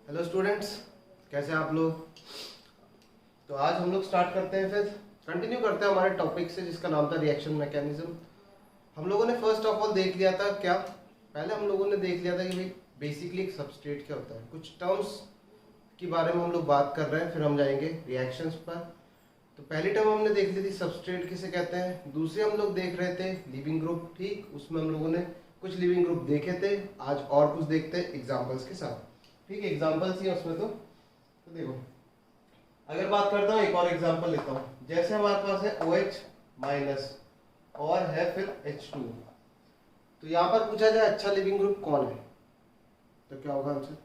Hello students, कैसे हैं आप लोग। तो आज हम लोग स्टार्ट करते हैं, फिर कंटिन्यू करते हैं हमारे टॉपिक से जिसका नाम था रिएक्शन मैकेनिज्म। हम लोगों ने फर्स्ट ऑफ ऑल देख लिया था क्या, पहले हम लोगों ने देख लिया था कि भाई बेसिकली एक सबस्ट्रेट क्या होता है, कुछ टर्म्स के बारे में हम लोग बात कर रहे हैं, फिर हम जाएंगे रिएक्शंस पर। तो पहली टर्म हमने देख ली थी सबस्ट्रेट किसे कहते हैं, दूसरी हम लोग देख रहे थे लिविंग ग्रुप। ठीक, उसमें हम लोगों ने कुछ लिविंग ग्रुप देखे थे, आज और कुछ देखते हैं एग्जाम्पल्स के साथ। ठीक है, एग्जाम्पल्स ही है उसमें। तो देखो, अगर बात करता हूँ एक और एग्जाम्पल लेता हूँ, जैसे हमारे पास है OH माइनस और है फिर H2। तो यहाँ पर पूछा जाए अच्छा लिविंग ग्रुप कौन है, तो क्या होगा आंसर।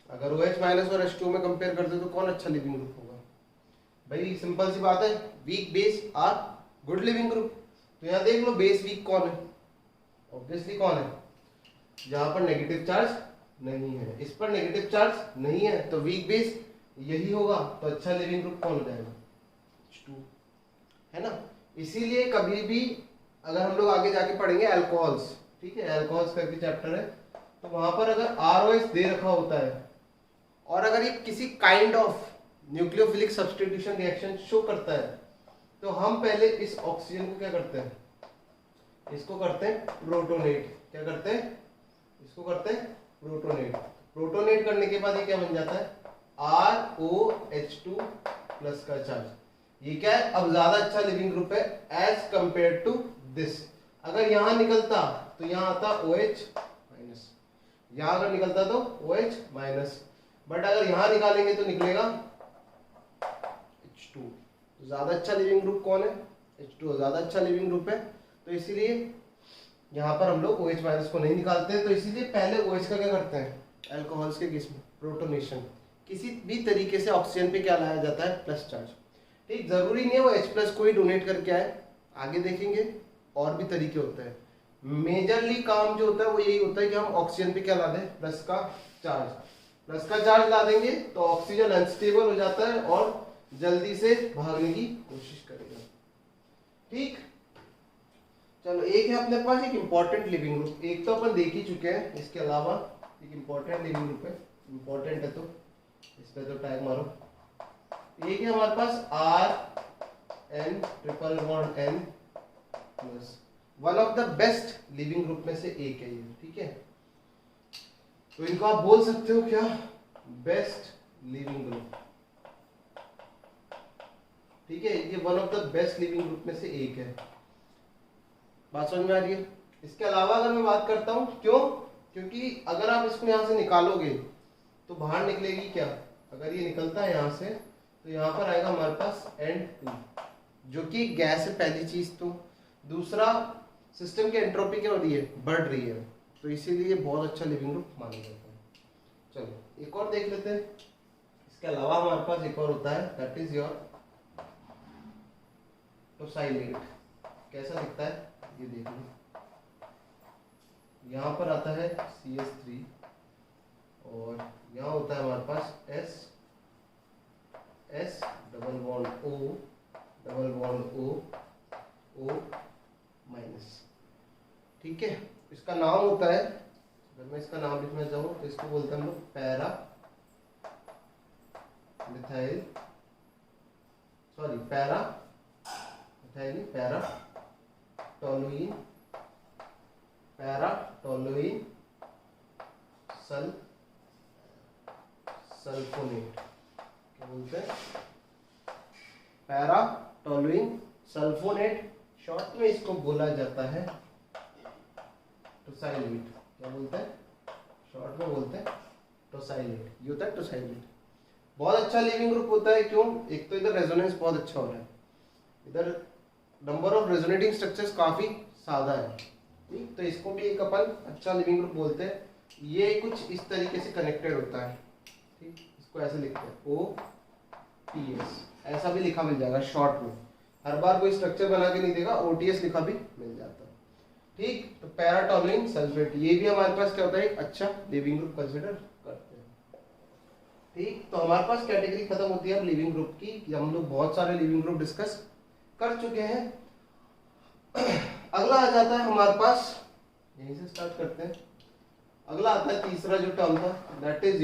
अगर OH माइनस और H2 में कंपेयर करते तो कौन अच्छा लिविंग ग्रुप होगा। भाई सिंपल सी बात है, weak base are good leaving group. तो यहाँ देख लो बेस वीक कौन है, ऑब्वियसली कौन है, जहां पर नेगेटिव चार्ज नहीं है, इस पर नेगेटिव चार्ज नहीं है, तो वीक बेस यही होगा। तो अच्छा लिविंग ग्रुप कौन हो जाएगा, H2, है ना। इसीलिए कभी भी अगर हम लोग आगे जाके पढ़ेंगे अल्कोहल्स, ठीक है, अल्कोहल्स करके चैप्टर है, तो वहां पर अगर ROH दे रखा होता है और अगर ये किसी kind of nucleophilic substitution reaction show करता है, तो हम पहले इस ऑक्सीजन को क्या करते हैं, इसको करते हैं प्रोटोनेट। क्या करते हैं, इसको करते हैं प्रोटोनेट। प्रोटोनेट करने के बाद ये क्या बन जाता है, ROH2 प्लस का चार्ज। ये क्या है, अब ज्यादा अच्छा लिविंग ग्रुप है एज कंपेयर टू दिस। अगर यहां निकलता तो यहां आता OH माइनस, यहां अगर निकलता तो OH माइनस, बट अगर यहां निकालेंगे तो निकलेगा H2। तो ज्यादा अच्छा लिविंग ग्रुप कौन है, H2 ज्यादा अच्छा लिविंग ग्रुप है। तो इसीलिए यहाँ पर हम लोग OH माइनस को नहीं निकालते। तो इसीलिए पहले OH का क्या करते हैं, अल्कोहल्स के केस में प्रोटोनेशन, किसी भी तरीके से ऑक्सीजन पे क्या लाया जाता है, प्लस चार्ज। ठीक, जरूरी नहीं है वो H प्लस को ही डोनेट करके आए, आगे देखेंगे और भी तरीके होते हैं। मेजरली काम जो होता है वो यही होता है कि हम ऑक्सीजन पे क्या ला दें, प्लस का चार्ज। प्लस का चार्ज ला देंगे तो ऑक्सीजन अनस्टेबल हो जाता है और जल्दी से भागने की कोशिश करेगा। ठीक, चलो एक है अपने पास एक इंपॉर्टेंट लिविंग ग्रुप, एक तो अपन देख ही चुके हैं, इसके अलावा एक इंपॉर्टेंट लिविंग ग्रुप है, इंपॉर्टेंट है तो इस पे तो टैग मारो। एक है हमारे पास RN triple bond N plus, one of the best leaving group में से एक है ये। ठीक है, तो इनको आप बोल सकते हो क्या, बेस्ट लिविंग ग्रुप। ठीक है, ये one of the best leaving group में से एक है, बात समझ में आ रही है। इसके अलावा अगर मैं बात करता हूं, क्यों, क्योंकि अगर आप इसको यहां से निकालोगे तो बाहर निकलेगी क्या, अगर ये निकलता है यहां से तो यहां पर आएगा हमारे पास N2 जो कि गैस है पहली चीज। तो दूसरा, सिस्टम की एंट्रोपी क्या हो रही है, बढ़ रही है, तो इसीलिए बहुत अच्छा लिविंग ग्रुप माना जाता है। चलो एक और देख लेते हैं। इसके अलावा हमारे पास एक और होता है, दैट इज योर टोसाइलेट। कैसा दिखता है ये देख लो, यहाँ पर आता है CH3 और यहाँ होता है हमारे पास S double bond O double bond O minus. ठीक है, इसका नाम होता है, अगर मैं इसका नाम लिखना चाहूँ तो इसको बोलते हैं हम लोग para methyl, sorry para methyl, para toluene, paratoluene sulfonate. क्या बोलते हैं, पैराटोलुइन सल्फोनेट, शॉर्ट में इसको बोला जाता है टोसाइलेट। क्या बोलते हैं, शॉर्ट में बोलते हैं टोसाइलेट, ये होता है टोसाइलेट। बहुत अच्छा लिविंग ग्रुप होता है, क्यों, एक तो इधर रेजोनेंस बहुत अच्छा हो रहा है, इधर नंबर ऑफ रेजोनेटिंग स्ट्रक्चर्स काफी ज्यादा है। ठीक, तो इसको भी एक अपन अच्छा लिविंग ग्रुप बोलते हैं। ये कुछ इस तरीके से कनेक्टेड होता है। ठीक, इसको ऐसे लिखते हैं OTS, ऐसा भी लिखा मिल जाएगा शॉर्ट में, हर बार कोई स्ट्रक्चर बना के नहीं देगा, OTS लिखा भी मिल जाता है। ठीक, तो पैराटोलुइन सल्फेट, ये भी हमारे पास क्या होता है, एक अच्छा लिविंग ग्रुप कंसिडर करते हैं। ठीक, तो हमारे पास कैटेगरी खत्म होती है अब लिविंग ग्रुप की, हम लोग बहुत सारे लिविंग ग्रुप डिस्कस कर चुके हैं। अगला आ जाता है हमारे पास, यहीं से स्टार्ट करते हैं, अगला आता है तीसरा जो टर्म था, दैट इज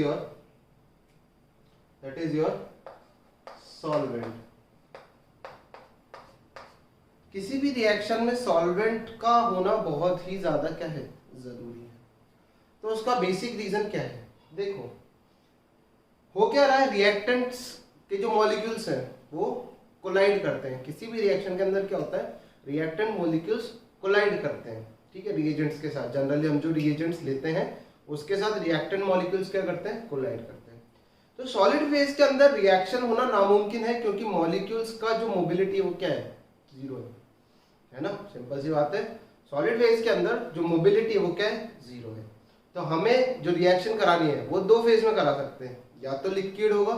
योर सॉल्वेंट। किसी भी रिएक्शन में सॉल्वेंट का होना बहुत ही ज्यादा क्या है, जरूरी है। तो उसका बेसिक रीजन क्या है, देखो हो क्या रहा है, रिएक्टेंट्स के जो मॉलिक्यूल्स हैं वो कोलाइड करते हैं। किसी भी रिएक्शन के अंदर क्या होता है, रिएक्टेंट मॉलिक्यूल्स कोलाइड करते हैं, ठीक है, रिएजेंट्स के साथ। जनरली हम जो रिएजेंट्स लेते हैं उसके साथ रिएक्टेंट मॉलिक्यूल्स क्या करते हैं, कोलाइड करते हैं। तो सॉलिड फेज के अंदर रिएक्शन होना नामुमकिन है, क्योंकि मॉलिक्यूल्स का जो मोबिलिटी है वो क्या है, जीरो है ना, सिंपल सी बात है। सॉलिड फेज के अंदर जो मोबिलिटी है वो क्या है, जीरो है। तो हमें जो रिएक्शन करानी है वो दो फेज में करा सकते हैं, या तो लिक्विड होगा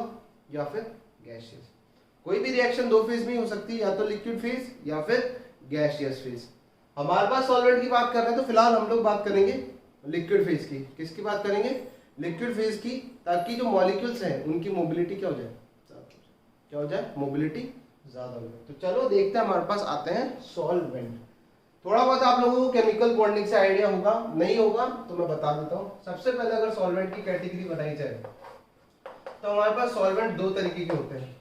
या फिर गैसियस। कोई भी रिएक्शन दो फेज में हो सकती है, या तो लिक्विड फेज या फिर गैसियस फेज। हमारे पास सॉल्वेंट की बात कर रहे हैं तो फिलहाल हम लोग बात करेंगे लिक्विड फेज की। किसकी बात करेंगे, लिक्विड फेज की, ताकि जो मॉलिक्यूल्स हैं उनकी मोबिलिटी क्या हो जाए, क्या हो जाए, मोबिलिटी ज्यादा हो जाए। तो चलो देखते हैं, हमारे पास आते हैं सॉल्वेंट। थोड़ा बहुत आप लोगों को केमिकल बॉन्डिंग से आइडिया होगा, नहीं होगा तो मैं बता देता हूँ। सबसे पहले अगर सॉल्वेंट की कैटेगरी बनाई जाए तो हमारे पास सॉल्वेंट दो तरीके के होते हैं।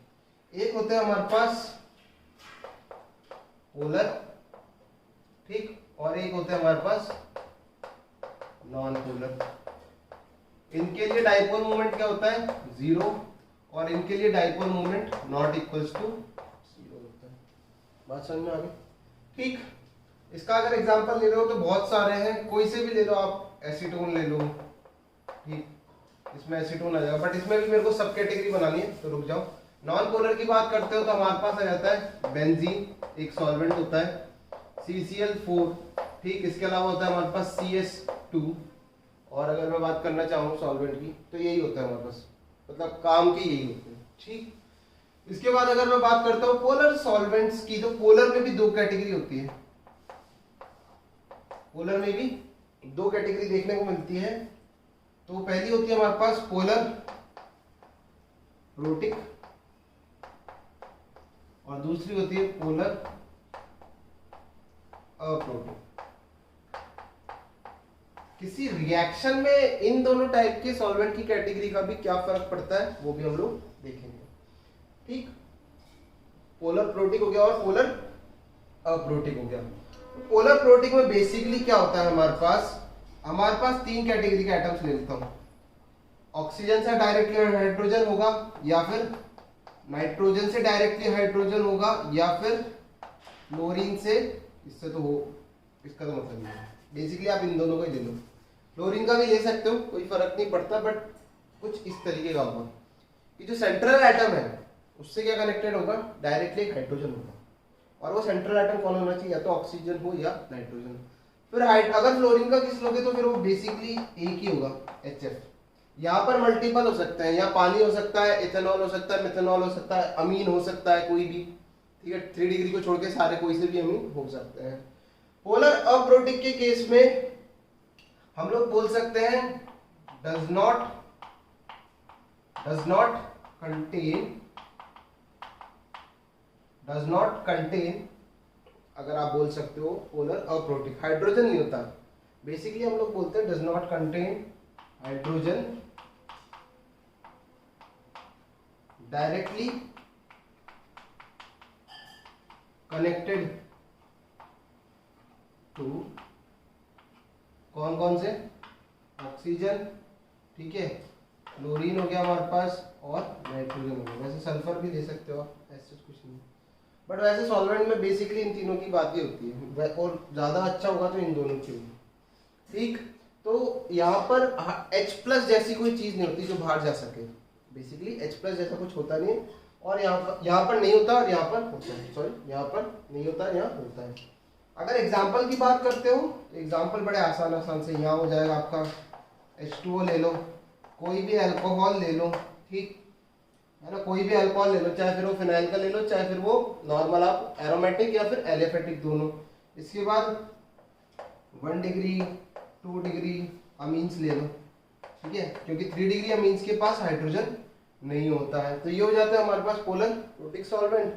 एक होते हैं हमारे पास पोलर, ठीक, और एक होते हैं हमारे पास नॉन पोलर। इनके लिए डाइपोल मोमेंट क्या होता है, जीरो, और इनके लिए dipole moment not equals to zero होता है। बात समझ में आ गई, ठीक। इसका अगर एग्जांपल ले लो तो बहुत सारे हैं, कोई से भी ले लो आप, एसीटोन ले लो, ठीक, इसमें एसीटोन आ जाएगा, बट इसमें भी मेरे को सब कैटेगरी बनानी है तो रुक जाओ। नॉन पोलर की बात करते हो तो हमारे पास आ जाता है बेंजीन, एक सॉल्वेंट होता है, CCl4, ठीक, इसके अलावा होता है हमारे पास CS2। और अगर मैं बात करना चाहूँ सॉल्वेंट की तो यही होता है हमारे पास, मतलब काम की यही होते हैं, ठीक। इसके बाद अगर मैं बात करता हूँ पोलर सॉल्वेंट्स की, तो पोलर में भी दो कैटेगरी होती है, पोलर में भी दो कैटेगरी देखने को मिलती है। तो पहली होती है हमारे पास पोलर प्रोटिक, और दूसरी होती है पोलर अप्रोटिक। किसी रिएक्शन में इन दोनों टाइप के सॉल्वेंट की कैटेगरी का भी क्या फर्क पड़ता है वो भी हम लोग देखेंगे, ठीक। पोलर प्रोटिक हो गया और पोलर अप्रोटिक हो गया। पोलर प्रोटिक में बेसिकली क्या होता है, हमारे पास तीन कैटेगरी के एटम्स ले लेता हूं। ऑक्सीजन से डायरेक्टली हाइड्रोजन होगा, या फिर नाइट्रोजन से डायरेक्टली हाइड्रोजन होगा, या फिर क्लोरीन से, इससे तो हो, इसका तो मतलब नहीं है। बेसिकली आप इन दोनों को ही ले लो, क्लोरीन का भी ले सकते हो, कोई फर्क नहीं पड़ता, बट कुछ इस तरीके का होगा कि जो सेंट्रल एटम है उससे क्या कनेक्टेड होगा, डायरेक्टली हाइड्रोजन होगा, और वो सेंट्रल एटम कौन होना चाहिए, या तो ऑक्सीजन हो या नाइट्रोजन। फिर अगर फ्लोरीन का किस लोगे तो फिर वो बेसिकली एक ही होगा, HF। यहाँ पर मल्टीपल हो सकते हैं, या पानी हो सकता है, इथेनॉल हो सकता है, मिथेनॉल हो सकता है, अमीन हो सकता है कोई भी, ठीक है, 3 डिग्री को छोड़ के सारे कोई से भी अमीन हो सकते हैं। पोलर अप्रोटिक के केस में हम लोग बोल सकते हैं डज नॉट कंटेन, अगर आप बोल सकते हो पोलर अप्रोटिक, हाइड्रोजन नहीं होता। बेसिकली हम लोग बोलते हैं does not contain hydrogen directly connected to कौन कौन से, ऑक्सीजन, ठीक है, क्लोरीन हो गया हमारे पास, और नाइट्रोजन हो गया। वैसे सल्फर भी ले सकते हो आप, ऐसे कुछ नहीं, बट वैसे सॉल्वेंट में बेसिकली इन तीनों की बात ही होती है, और ज्यादा अच्छा होगा तो इन दोनों की होगी, ठीक। तो यहाँ पर H+ जैसी कोई चीज नहीं होती जो बाहर जा सके, बेसिकली H+ जैसा कुछ होता नहीं है, और यहाँ पर नहीं होता और यहाँ पर होता है, सॉरी यहाँ पर नहीं होता, यहाँ होता है। अगर एग्जाम्पल की बात करते हो तो एग्जाम्पल बड़े आसान से यहाँ हो जाएगा आपका, H2O ले लो, कोई भी अल्कोहल ले लो, ठीक है ना, कोई भी अल्कोहल ले लो, चाहे फिर वो फिनाइल का ले लो, चाहे फिर वो नॉर्मल आप एरोमेटिक या फिर एलिफेटिक दोनों। इसके बाद 1 डिग्री 2 डिग्री अमीन्स ले लो, ठीक है, क्योंकि 3 डिग्री अमीन्स के पास हाइड्रोजन नहीं होता है। तो ये हो जाता है हमारे पास पोलर प्रोटिक सॉल्वेंट।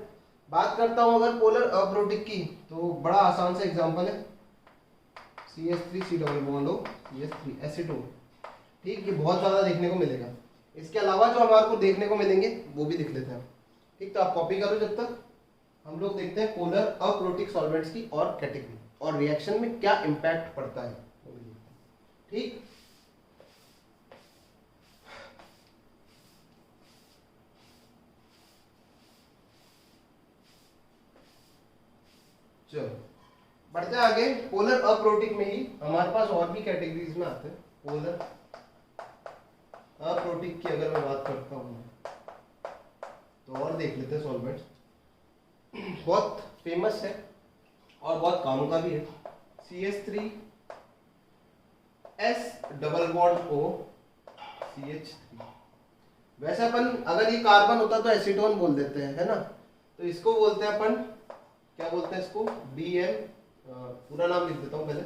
बात करता हूं अगर पोलर अप्रोटिक की, तो बड़ा आसान सा एग्जांपल है CH3 C double bond O CH3 acetone, ठीक, ये बहुत ज़्यादा देखने को मिलेगा। इसके अलावा जो हमारे को देखने को मिलेंगे वो भी दिख लेते हैं। ठीक, तो आप कॉपी करो जब तक। हम लोग देखते हैं पोलर अप्रोटिक सॉल्वेंट्स की और कैटेगरी और रिएक्शन में क्या इम्पैक्ट पड़ता है। ठीक, चलो बढ़ते हैं आगे। पोलर अप्रोटिक में ही हमारे पास और भी कैटेगरीज में आते हैं। पोलर अप्रोटिक की अगर मैं बात करता हूँ तो और देख लेते हैं सॉल्वेंट्स। बहुत फेमस है और बहुत काम का भी है। CH3 S double bond O CH3। वैसे अपन अगर ये कार्बन होता तो एसीटोन बोल देते हैं, है ना। तो इसको बोलते हैं अपन, क्या बोलते हैं इसको, DM। पूरा नाम लिख देता हूँ पहले,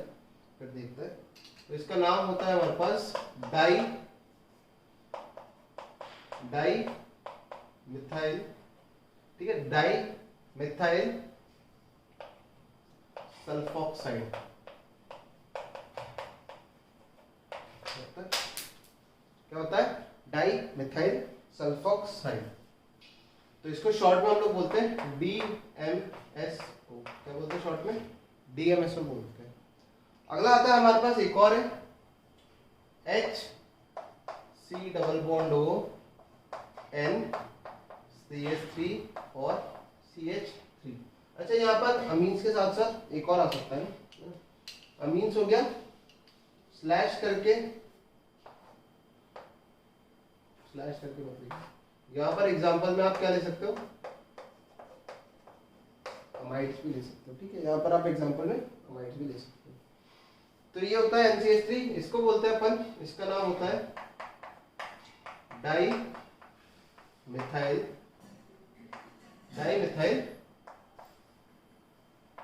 फिर देखते हैं। तो इसका नाम होता है हमारे पास डाई मिथाइल, ठीक है, डाई मिथाइल सल्फॉक्साइड। क्या होता है, डाई मिथाइल सल्फॉक्साइड। तो इसको शॉर्ट में हम लोग बोलते हैं DMSO। क्या बोलते हैं शॉर्ट में, DMSO बोलते हैं। अगला आता है हमारे पास एक और है HC double bond O N CH3 और CH3। अच्छा, यहाँ पर अमीन्स के साथ साथ एक और आ सकता है। अमीन्स हो गया स्लैश करके मतलब यहाँ पर एग्जांपल में आप क्या ले सकते हो, अमाइड्स भी ले सकते हो। ठीक है, यहाँ पर आप एग्जांपल में अमाइड्स भी ले सकते हो। तो ये होता है NCH3, इसको बोलते हैं अपन, इसका नाम होता है डाई मिथाइल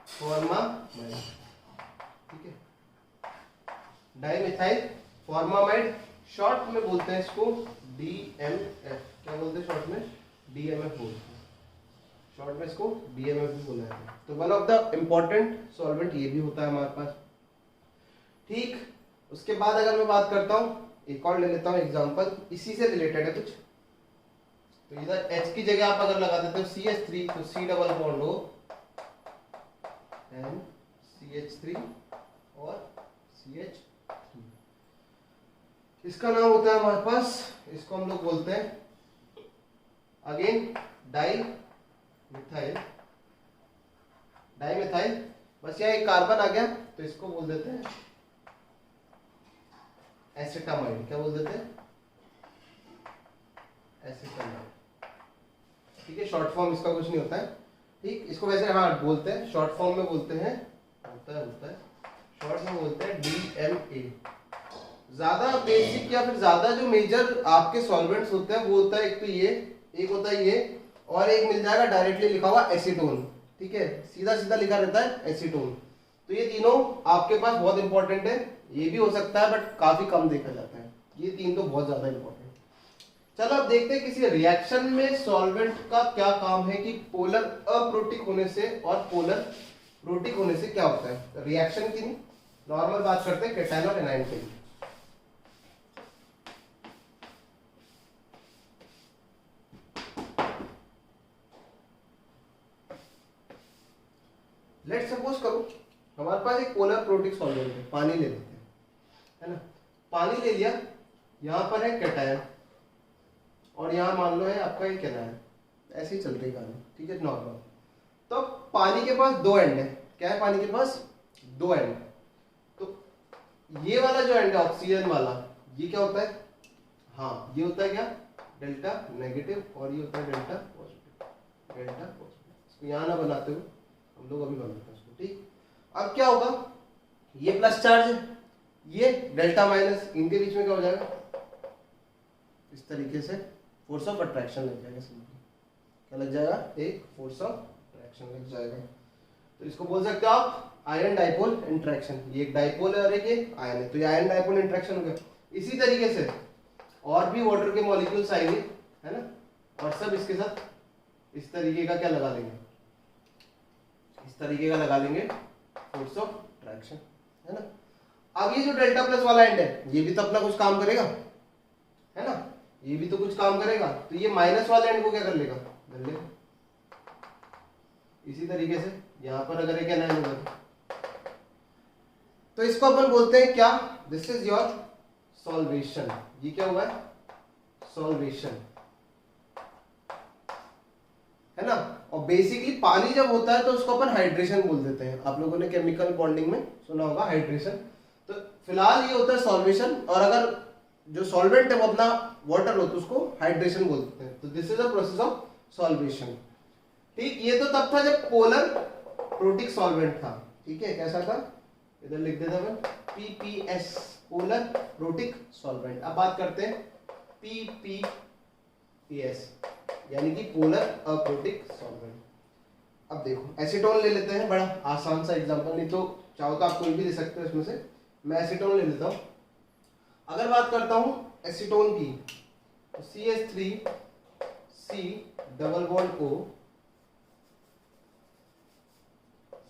फॉर्मामाइड। ठीक है, डाई मिथाइल फॉर्मामाइड, शॉर्ट में बोलते हैं इसको DMF। क्या बोलते हैं शॉर्ट में, DMF बोलते हैं। शॉर्ट में इसको DMF भी बोला है। तो one of the important solvent ये भी होता है हमारे पास। ठीक, उसके बाद अगर मैं बात करता हूँ, एक और ले लेता हूँ एग्जांपल, इसी से रिलेटेड है कुछ। तो इधर H की जगह आप अगर लगा देते हो CH3, तो C double bond O N CH3 और CH3। इसका नाम होता है हमारे पास, इसको हम लोग बोलते हैं अगेन डाई मिथाइल। बस यहाँ एक कार्बन आ गया तो इसको बोल देते हैं एसिटामाइड। क्या बोल देते हैं, एसिटामाइड। ठीक है, शॉर्ट फॉर्म इसका कुछ नहीं होता है। ठीक, इसको वैसे हाँ बोलते हैं, शॉर्ट फॉर्म में बोलते हैं, होता है शॉर्ट में बोलते हैं DMA। ज्यादा बेसिक या फिर ज्यादा जो मेजर आपके सॉल्वेंट्स होते हैं वो होता है एक तो ये, एक होता है ये, और एक मिल जाएगा डायरेक्टली लिखा हुआ एसीटोन। ठीक है, सीधा सीधा लिखा रहता है एसीटोन। तो ये तीनों आपके पास बहुत इंपॉर्टेंट है। ये भी हो सकता है बट काफी कम देखा जाता है। ये तीन तो बहुत ज्यादा इंपॉर्टेंट। चलो अब देखते हैं किसी रिएक्शन में सॉल्वेंट का क्या काम है कि पोलर अप्रोटिक होने से और पोलर प्रोटिक होने से क्या होता है। रिएक्शन की नॉर्मल बात करते हैं केटायन और एनायन की। लेट सपोज करो हमारे पास एक पोलर प्रोटिक सॉल्वेंट है, पानी ले लेते हैं, है ना। पानी ले लिया, यहां पर है केटायन और यहां मान लो है आपका एक एनायन। ऐसे ही चल रही कहानी, ठीक है, नॉर्मल। तो पानी के पास दो एंड है। क्या है पानी के पास, दो एंड। तो ये वाला जो एंड है ऑक्सीजन वाला, ये क्या होता है, हाँ ये होता है क्या, डेल्टा नेगेटिव, और ये होता है डेल्टा पॉजिटिव। इसको यहाँ ना बनाते हुए हम लोग अभी बनाते हैं इसको। ठीक, अब क्या होगा, ये प्लस चार्ज है, ये डेल्टा माइनस, इनके बीच में क्या हो जाएगा, इस तरीके से फोर्स ऑफ अट्रैक्शन लग जाएगा। क्या लग जाएगा, एक फोर्स ऑफ अट्रैक्शन लग जाएगा। तो इसको बोल सकते हो आप आयरन डाइपोल इंटरेक्शन। ये एक डाइपोल है और एक ये आयन है, तो ये आयरन डाइपोल इंटरेक्शन हो गया। इसी तरीके से और भी वाटर के मॉलिक्यूल्स आएंगे, है ना, और सब इसके साथ इस तरीके का क्या लगा देंगे, इस तरीके का लगा देंगे फोर्स ऑफ अट्रैक्शन, है ना। अब ये जो डेल्टा प्लस वाला एंड है, ये भी तो अपना कुछ काम करेगा, है ना, ये भी तो कुछ काम करेगा, तो ये माइनस वाले एंड को क्या कर लेगा, धर लेगा। इसी तरीके से यहां पर अगर एक एनायन होगा तो इसको अपन बोलते हैं क्या, दिस इज योर सॉल्वेशन। ये क्या हुआ है, सॉल्वेशन, है ना। और बेसिकली पानी जब होता है तो उसको अपन हाइड्रेशन बोल देते हैं। आप लोगों ने केमिकल बॉन्डिंग में सुना होगा हाइड्रेशन। तो फिलहाल ये होता है सॉल्वेशन, और अगर जो सॉल्वेंट है वो अपना वाटर हो तो उसको हाइड्रेशन बोलते हैं। तो this is a process of solvation. ठीक, ये तो तब था जब पोलर प्रोटिक सॉल्वेंट था। ठीक है, कैसा था, इधर लिख देता मैं PPS, पोलर प्रोटिक सॉल्वेंट। अब बात करते हैं PPS यानी कि पोलर अप्रोटिक सॉल्वेंट। अब देखो एसीटोन ले लेते हैं, बड़ा आसान सा एग्जांपल, नहीं तो चाहो तो आप कोई भी ले सकते हो इसमें से। मैं एसीटोन ले लेता हूं। अगर बात करता हूं एसीटोन की तो CH3C double bond O,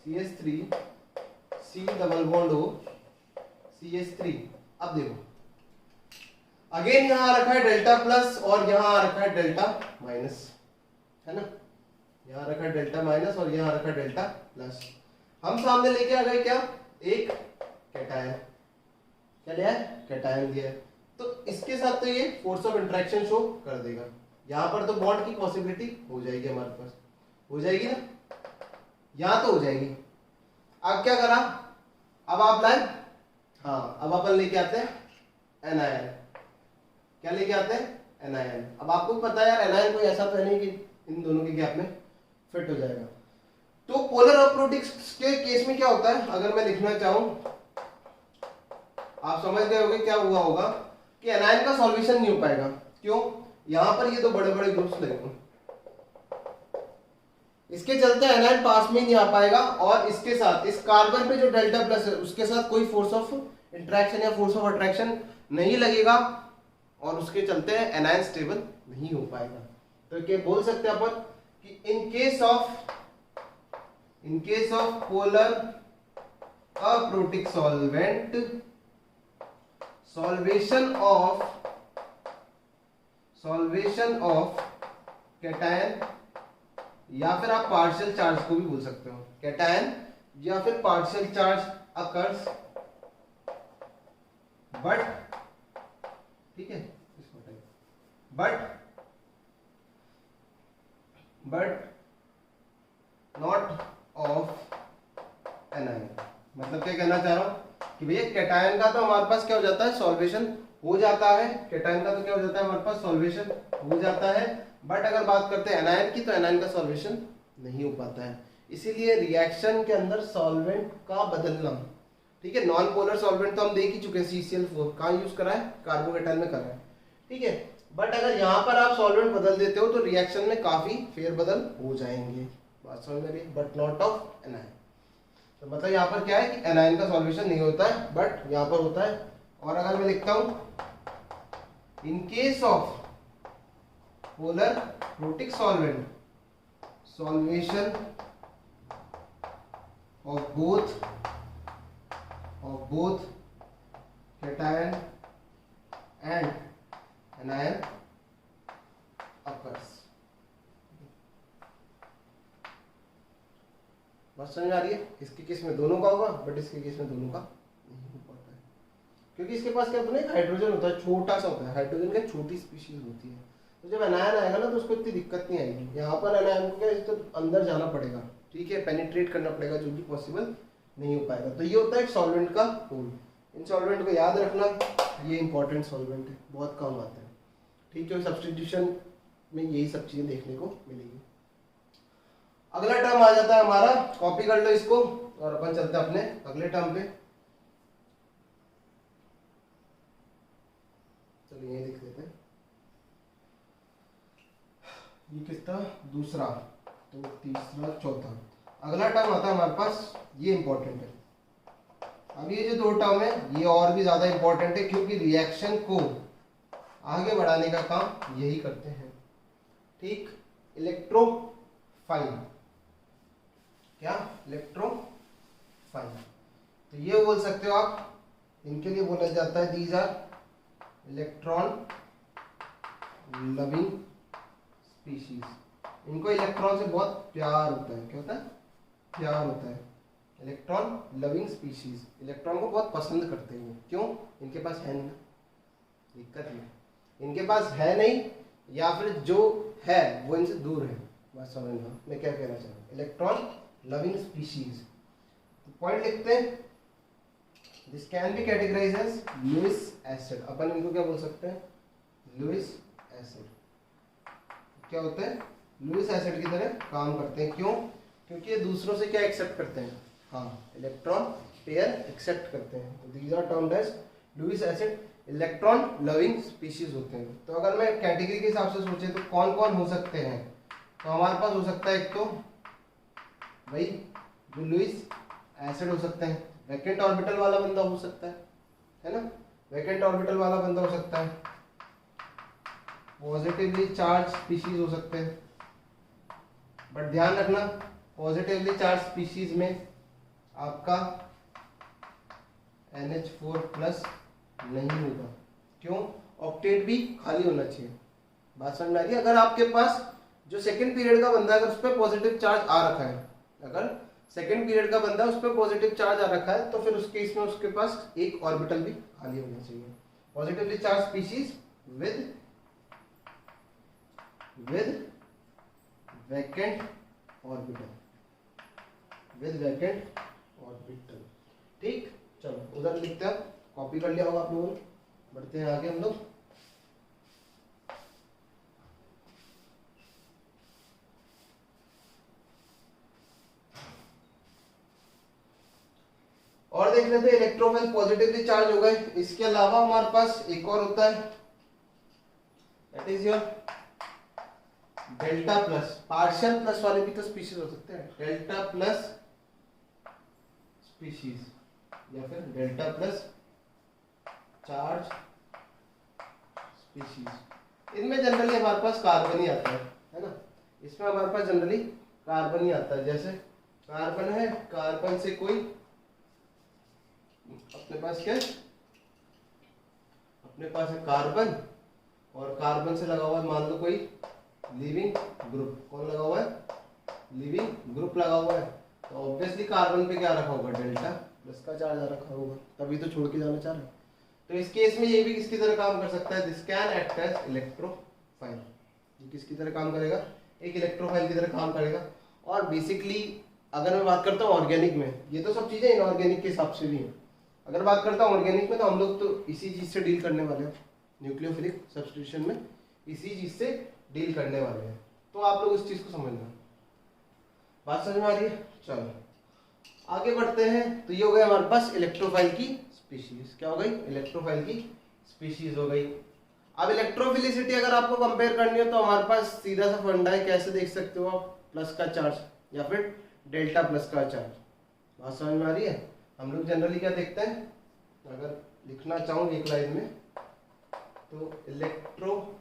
CH3C double bond O, CH3। अब देखो अगेन यहां रखा है डेल्टा प्लस और यहां रखा है डेल्टा माइनस, है ना। यहां रखा है डेल्टा माइनस और यहां रखा है डेल्टा प्लस। हम सामने लेके आ गए क्या, एक कैटायन। क्या लिया है, कैटायन दिया है। तो इसके साथ तो ये फोर्स ऑफ इंटरेक्शन शो कर देगा। यहां पर तो बॉन्ड की पॉसिबिलिटी हो जाएगी हमारे पास, हो जाएगी ना, यहां तो हो जाएगी। अब क्या करा, अब आप लाए, हाँ अब अपन लेके आते हैं एनायन। क्या लेके आते हैं, एनायन। अब आपको पता है यार एनायन कोई ऐसा तो है नहीं कि इन दोनों के गैप में फिट हो जाएगा। तो पोलर अप्रोटिक्स के केस में क्या होता है, अगर मैं लिखना चाहूं, आप समझ गए होंगे क्या हुआ होगा कि एनायन का सॉल्वेशन नहीं हो पाएगा। क्यों, यहां पर ये दो बड़े बड़े ग्रुप्स लगे, इसके चलते एनायन पास में ही नहीं आ पाएगा, और इसके साथ इस कार्बन पे जो डेल्टा प्लस है उसके साथ कोई फोर्स ऑफ इंटरेक्शन या फोर्स ऑफ अट्रैक्शन नहीं लगेगा, और उसके चलते एनायन स्टेबल नहीं हो पाएगा। तो क्या बोल सकते हैं अपन कि in case of polar aprotic solvent, solvation of cation, या फिर आप पार्शियल चार्ज को भी बोल सकते हो, कैटायन या फिर पार्शियल चार्ज अकर्स, बट ठीक है, बट नॉट ऑफ एनायन। मतलब क्या कहना चाह रहा हूं कि भैया कैटायन का तो हमारे पास क्या हो जाता है, सॉल्वेशन हो जाता है। कैटायन का तो क्या हो जाता है, हमारे पास सॉल्वेशन हो जाता है, बट अगर बात करते हैं एनायन की तो एनायन का सॉल्वेशन नहीं हो पाता है। इसीलिए रिएक्शन के अंदर सॉल्वेंट का बदलना, ठीक है, नॉन पोलर सॉल्वेंट तो हम देख ही चुके हैं, CCl4 कहाँ यूज करा है, कार्बोकेटाइन में करा है, ठीक है। बट अगर यहाँ पर आप सॉल्वेंट बदल देते हो तो रिएक्शन में काफी फेरबदल हो जाएंगे, बात समझ में आ रही है, बट नॉट ऑफ एनायन। तो मतलब यहाँ पर क्या है कि एनायन का सॉल्वेशन नहीं होता है, बट यहाँ पर होता है। और अगर मैं लिखता हूं in case of polar protic solvent, solvation of both cation and anion occurs. बात समझ में आ रही है, इसके केस में दोनों का होगा, बट इसके केस में दोनों का नहीं हो पाता है, क्योंकि इसके पास क्या होता है, हाइड्रोजन होता है, छोटा सा होता है, हाइड्रोजन की छोटी स्पीशीज होती है। तो जब एनायन आएगा ना तो उसको इतनी दिक्कत नहीं आएगी। यहाँ पर एनायन को क्या तो अंदर जाना पड़ेगा, ठीक है, पेनिट्रेट करना पड़ेगा, जो कि पॉसिबल नहीं हो पाएगा। तो ये होता है एक सॉल्वेंट का रोल। इन सॉल्वेंट को याद रखना, ये इंपॉर्टेंट सॉल्वेंट है, बहुत काम आता है, ठीक है। सब्स्टिट्यूशन में यही सब चीजें देखने को मिलेगी। अगला टर्म आ जाता है हमारा, कॉपी कर लो इसको और अपन चलते हैं अपने अगले टर्म पे। चलिए ये लिख देते हैं, ये किसका, दूसरा, तो तीसरा, चौथा। अगला टर्म आता है हमारे पास, ये इंपॉर्टेंट है। अब ये जो दो टर्म है ये और भी ज्यादा इंपॉर्टेंट है, क्योंकि रिएक्शन को आगे बढ़ाने का काम यही करते हैं, ठीक। इलेक्ट्रोफाइल, क्या, इलेक्ट्रोफाइल। तो ये बोल सकते हो आप, इनके लिए बोला जाता है these are electron loving species. इनको इलेक्ट्रॉन से बहुत प्यार होता है। क्या होता है? प्यार होता है। इलेक्ट्रॉन लविंग स्पीशीज, इलेक्ट्रॉन को बहुत पसंद करते हैं। क्यों? इनके पास है नहीं, दिक्कत नहीं, इनके पास है नहीं, या फिर जो है वो इनसे दूर है। बात समझना मैं क्या कहना चाह रहा हूँ। इलेक्ट्रॉन लविंग स्पीशीज, पॉइंट लिखते हैं। This can be categorize as Lewis acid. अपन इनको क्या बोल सकते हैं? Lewis acid. क्या होते हैं? लुईस एसिड की तरह काम करते हैं। क्यों? क्योंकि ये दूसरों से क्या एक्सेप्ट करते हैं? हाँ, इलेक्ट्रॉन पेयर एक्सेप्ट करते हैं। These are termed as Lewis acid, electron loving species होते हैं। तो अगर मैं कैटेगरी के हिसाब से सोचे तो कौन कौन हो सकते हैं, तो हमारे पास हो सकता है एक तो भाई जो लुईस एसिड हो सकते हैं, वैकेंट ऑर्बिटल वाला बंदा हो सकता है ना? वैकेंट ऑर्बिटल वाला बंदा हो सकता है, पॉजिटिवली चार्ज स्पीशीज हो सकते हैं। बट ध्यान रखना, पॉजिटिवली चार्ज स्पीशीज में आपका NH4 प्लस नहीं होगा। क्यों? ऑक्टेट भी खाली होना चाहिए। बात समझ में आ रही है? अगर आपके पास जो सेकंड पीरियड का बंदा है, अगर उस पर पॉजिटिव चार्ज आ रखा है, अगर सेकंड पीरियड का बंदा उस पर पॉजिटिव चार्ज आ रखा है, तो फिर उस केस में उसके पास एक ऑर्बिटल भी खाली होना चाहिए। Positively charge species with vacant orbital, ठीक। चलो उधर लिखते हैं, कॉपी कर लिया होगा आप लोगों ने। बढ़ते हैं आगे हम लोग। और देख लेते हैं, इलेक्ट्रोफिल पॉजिटिवली चार्ज हो गए। इसके अलावा हमारे पास एक और होता है, that is your delta plus. Partial plus वाले भी तो स्पीशीज हो सकते हैं। डेल्टा प्लस स्पीशीज या फिर डेल्टा प्लस चार्ज स्पीशीज। इनमें जनरली हमारे पास कार्बन ही आता है ना? इसमें हमारे पास जनरली कार्बन ही आता है। जैसे कार्बन है, कार्बन से कोई अपने पास क्या है? अपने पास है कार्बन, और कार्बन से लगा हुआ है मान लो कोई लिविंग ग्रुप। कौन लगा हुआ है? लिविंग ग्रुप लगा हुआ है। तो ऑब्वियसली कार्बन पे क्या रखा होगा? डेल्टा प्लस का चार्ज रखा होगा, तभी तो छोड़ के जाना चाह रहा है। तो इस केस में ये भी किसकी तरह काम कर सकता है? This can act as electrophile. ये किसकी तरह काम करेगा? एक इलेक्ट्रोफाइल की तरह काम करेगा। और बेसिकली अगर मैं बात करता हूँ ऑर्गेनिक में, ये तो सब चीजें इनऑर्गेनिक के हिसाब से भी है। अगर बात करता हूँ ऑर्गेनिक में, तो हम लोग तो इसी चीज से डील करने वाले हैं। न्यूक्लियोफिलिक सब्स्टिट्यूशन में इसी चीज से डील करने वाले हैं। तो आप लोग उस चीज को समझना। बात समझ में आ रही है? चलो आगे बढ़ते हैं। तो ये हो गया हमारे पास इलेक्ट्रोफाइल की स्पीशीज। क्या हो गई? इलेक्ट्रोफाइल की स्पीशीज हो गई। अब इलेक्ट्रोफिलिसिटी अगर आपको कंपेयर करनी हो, तो हमारे पास सीधा सा फंडा है। कैसे देख सकते हो आप? प्लस का चार्ज या फिर डेल्टा प्लस का चार्ज। बात समझ में आ रही है? हम लोग जनरली क्या देखते हैं, अगर लिखना चाहूँ एक लाइन में, तो इलेक्ट्रोफिलिसिटी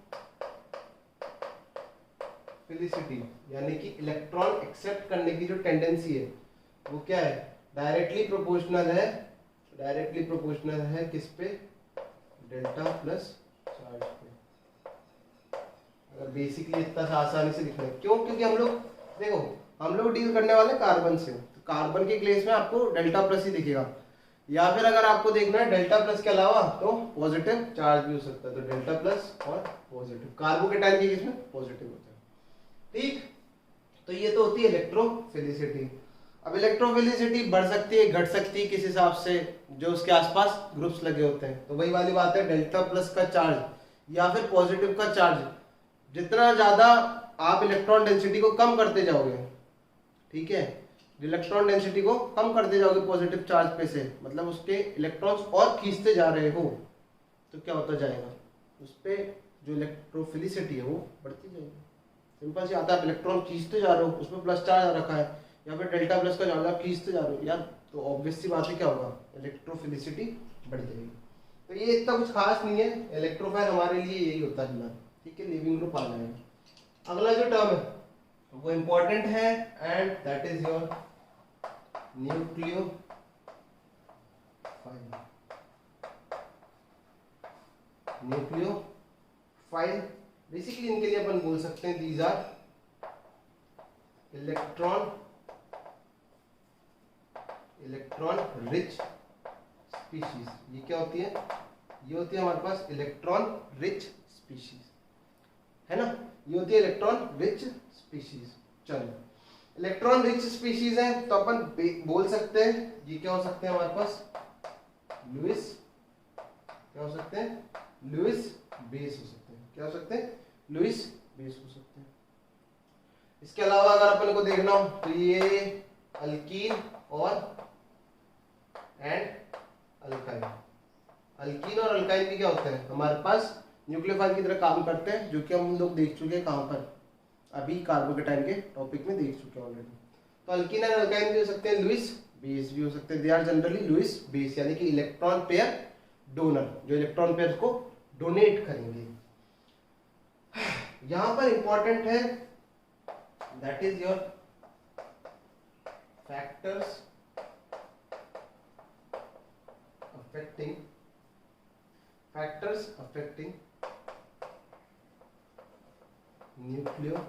यानी कि इलेक्ट्रॉन एक्सेप्ट करने की जो टेंडेंसी है वो क्या है? डायरेक्टली प्रोपोर्शनल है। डायरेक्टली प्रोपोर्शनल है किस पे? डेल्टा प्लस चार्ज पे। अगर बेसिकली इतना सा आसानी से लिखना है। क्यों? क्योंकि हम लोग देखो, हम लोग डील करने वाले कार्बन से। तो कार्बन के केस में आपको डेल्टा प्लस ही दिखेगा, या फिर अगर आपको देखना है डेल्टा प्लस के अलावा तो पॉजिटिव चार्ज भी हो सकता है। तो डेल्टा प्लस और पॉजिटिव, कार्बोकेटाइन के केस में पॉजिटिव होता है, ठीक। तो ये तो होती है इलेक्ट्रोफिलिसिटी। अब इलेक्ट्रोफिलिसिटी बढ़ सकती है, घट सकती है किस हिसाब से? जो उसके आसपास ग्रुप्स लगे होते हैं। तो वही वाली बात है, डेल्टा प्लस का चार्ज या फिर पॉजिटिव का चार्ज, जितना ज्यादा आप इलेक्ट्रॉन डेंसिटी को कम करते जाओगे, ठीक है, इलेक्ट्रॉन डेंसिटी को कम करते जाओगे पॉजिटिव चार्ज पे से, मतलब उसके इलेक्ट्रॉन्स और खींचते जा रहे हो, तो क्या होता जाएगा? उस पे जो इलेक्ट्रोफिलिसिटी है वो बढ़ती जाएगी। सिंपल सी आता है, आप इलेक्ट्रॉन खींचते जा रहे हो, उसमें प्लस चार्ज आ रखा है, या फिर डेल्टा प्लस का चार्ज आप खींचते जा रहे हो यार, तो ऑब्वियस सी बात है क्या होगा? इलेक्ट्रोफिलिसिटी बढ़ जाएगी। तो ये इतना कुछ खास नहीं है। इलेक्ट्रोफाइल हमारे लिए यही होता है, ठीक है, लिविंग ग्रुप आ जाएगा। अगला जो टर्म है वो इंपॉर्टेंट है, and that is your nucleophile. Nucleophile basically इनके लिए अपन बोल सकते हैं these are electron rich species. ये क्या होती है? ये होती है हमारे पास इलेक्ट्रॉन रिच स्पीशीज, है ना। ये होती है इलेक्ट्रॉन रिच स्पीशीज। चलो, इलेक्ट्रॉन रिच स्पीशीज है तो अपन बोल सकते हैं ये क्या हो सकते हैं हमारे पास? लुईस, क्या हो सकते हैं? लुईस बेस हो सकते हैं। क्या हो सकते हैं? लुईस बेस हो सकते हैं। इसके अलावा अगर अपन को देखना हो तो ये अल्कीन और अल्काइन। अल्कीन और अल्काइन भी क्या होते हैं? हमारे पास न्यूक्लियोफाइल की तरह काम करते हैं, जो कि हम लोग देख चुके हैं कहां पर? अभी कार्बोकेटाइन के टॉपिक में देख चुके हैं ऑलरेडी। तो अल्कीन और अल्काइन भी हो सकते हैं, लुईस बेस भी हो सकते हैं। They are generally Lewis base, यानी कि इलेक्ट्रॉन पेयर डोनर, जो इलेक्ट्रॉन पेयर को डोनेट करेंगे। यहां पर इंपॉर्टेंट है that is your factors affecting nucleophilicity.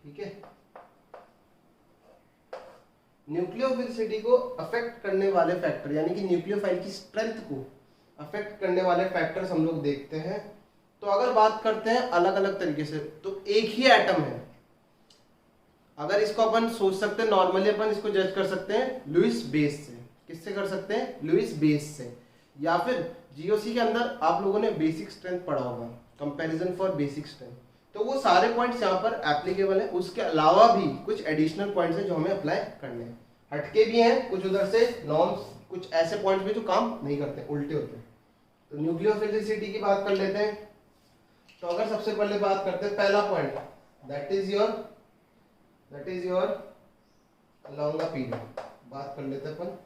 ठीक है, न्यूक्लियोफिलिसिटी को अफेक्ट करने वाले फैक्टर, यानी कि न्यूक्लियोफाइल की स्ट्रेंथ को अफेक्ट करने वाले फैक्टर्स हम लोग देखते हैं। तो अगर बात करते हैं अलग अलग तरीके से, तो एक ही एटम है, अगर इसको अपन सोच सकते हैं नॉर्मली, अपन इसको जज कर सकते हैं लुईस बेस से। किससे कर सकते हैं? लुईस बेस से। या फिर जीओसी के अंदर आप लोगों ने बेसिक स्ट्रेंथ पढ़ा होगा, कंपैरिजन फॉर बेसिक स्ट्रेंथ, तो वो सारे पॉइंट्स यहाँ पर एप्लीकेबल है। उसके अलावा भी कुछ एडिशनल पॉइंट्स हैं जो हमें अप्लाई करने हैं, हटके भी हैं कुछ उधर से नॉर्म्स, कुछ ऐसे पॉइंट्स भी जो काम नहीं करते, उल्टे होते हैं। तो न्यूक्लियोफिलिसिटी की बात कर लेते हैं। तो अगर सबसे पहले बात करते हैं पहला point, that is your along a period. बात कर लेते हैं अपन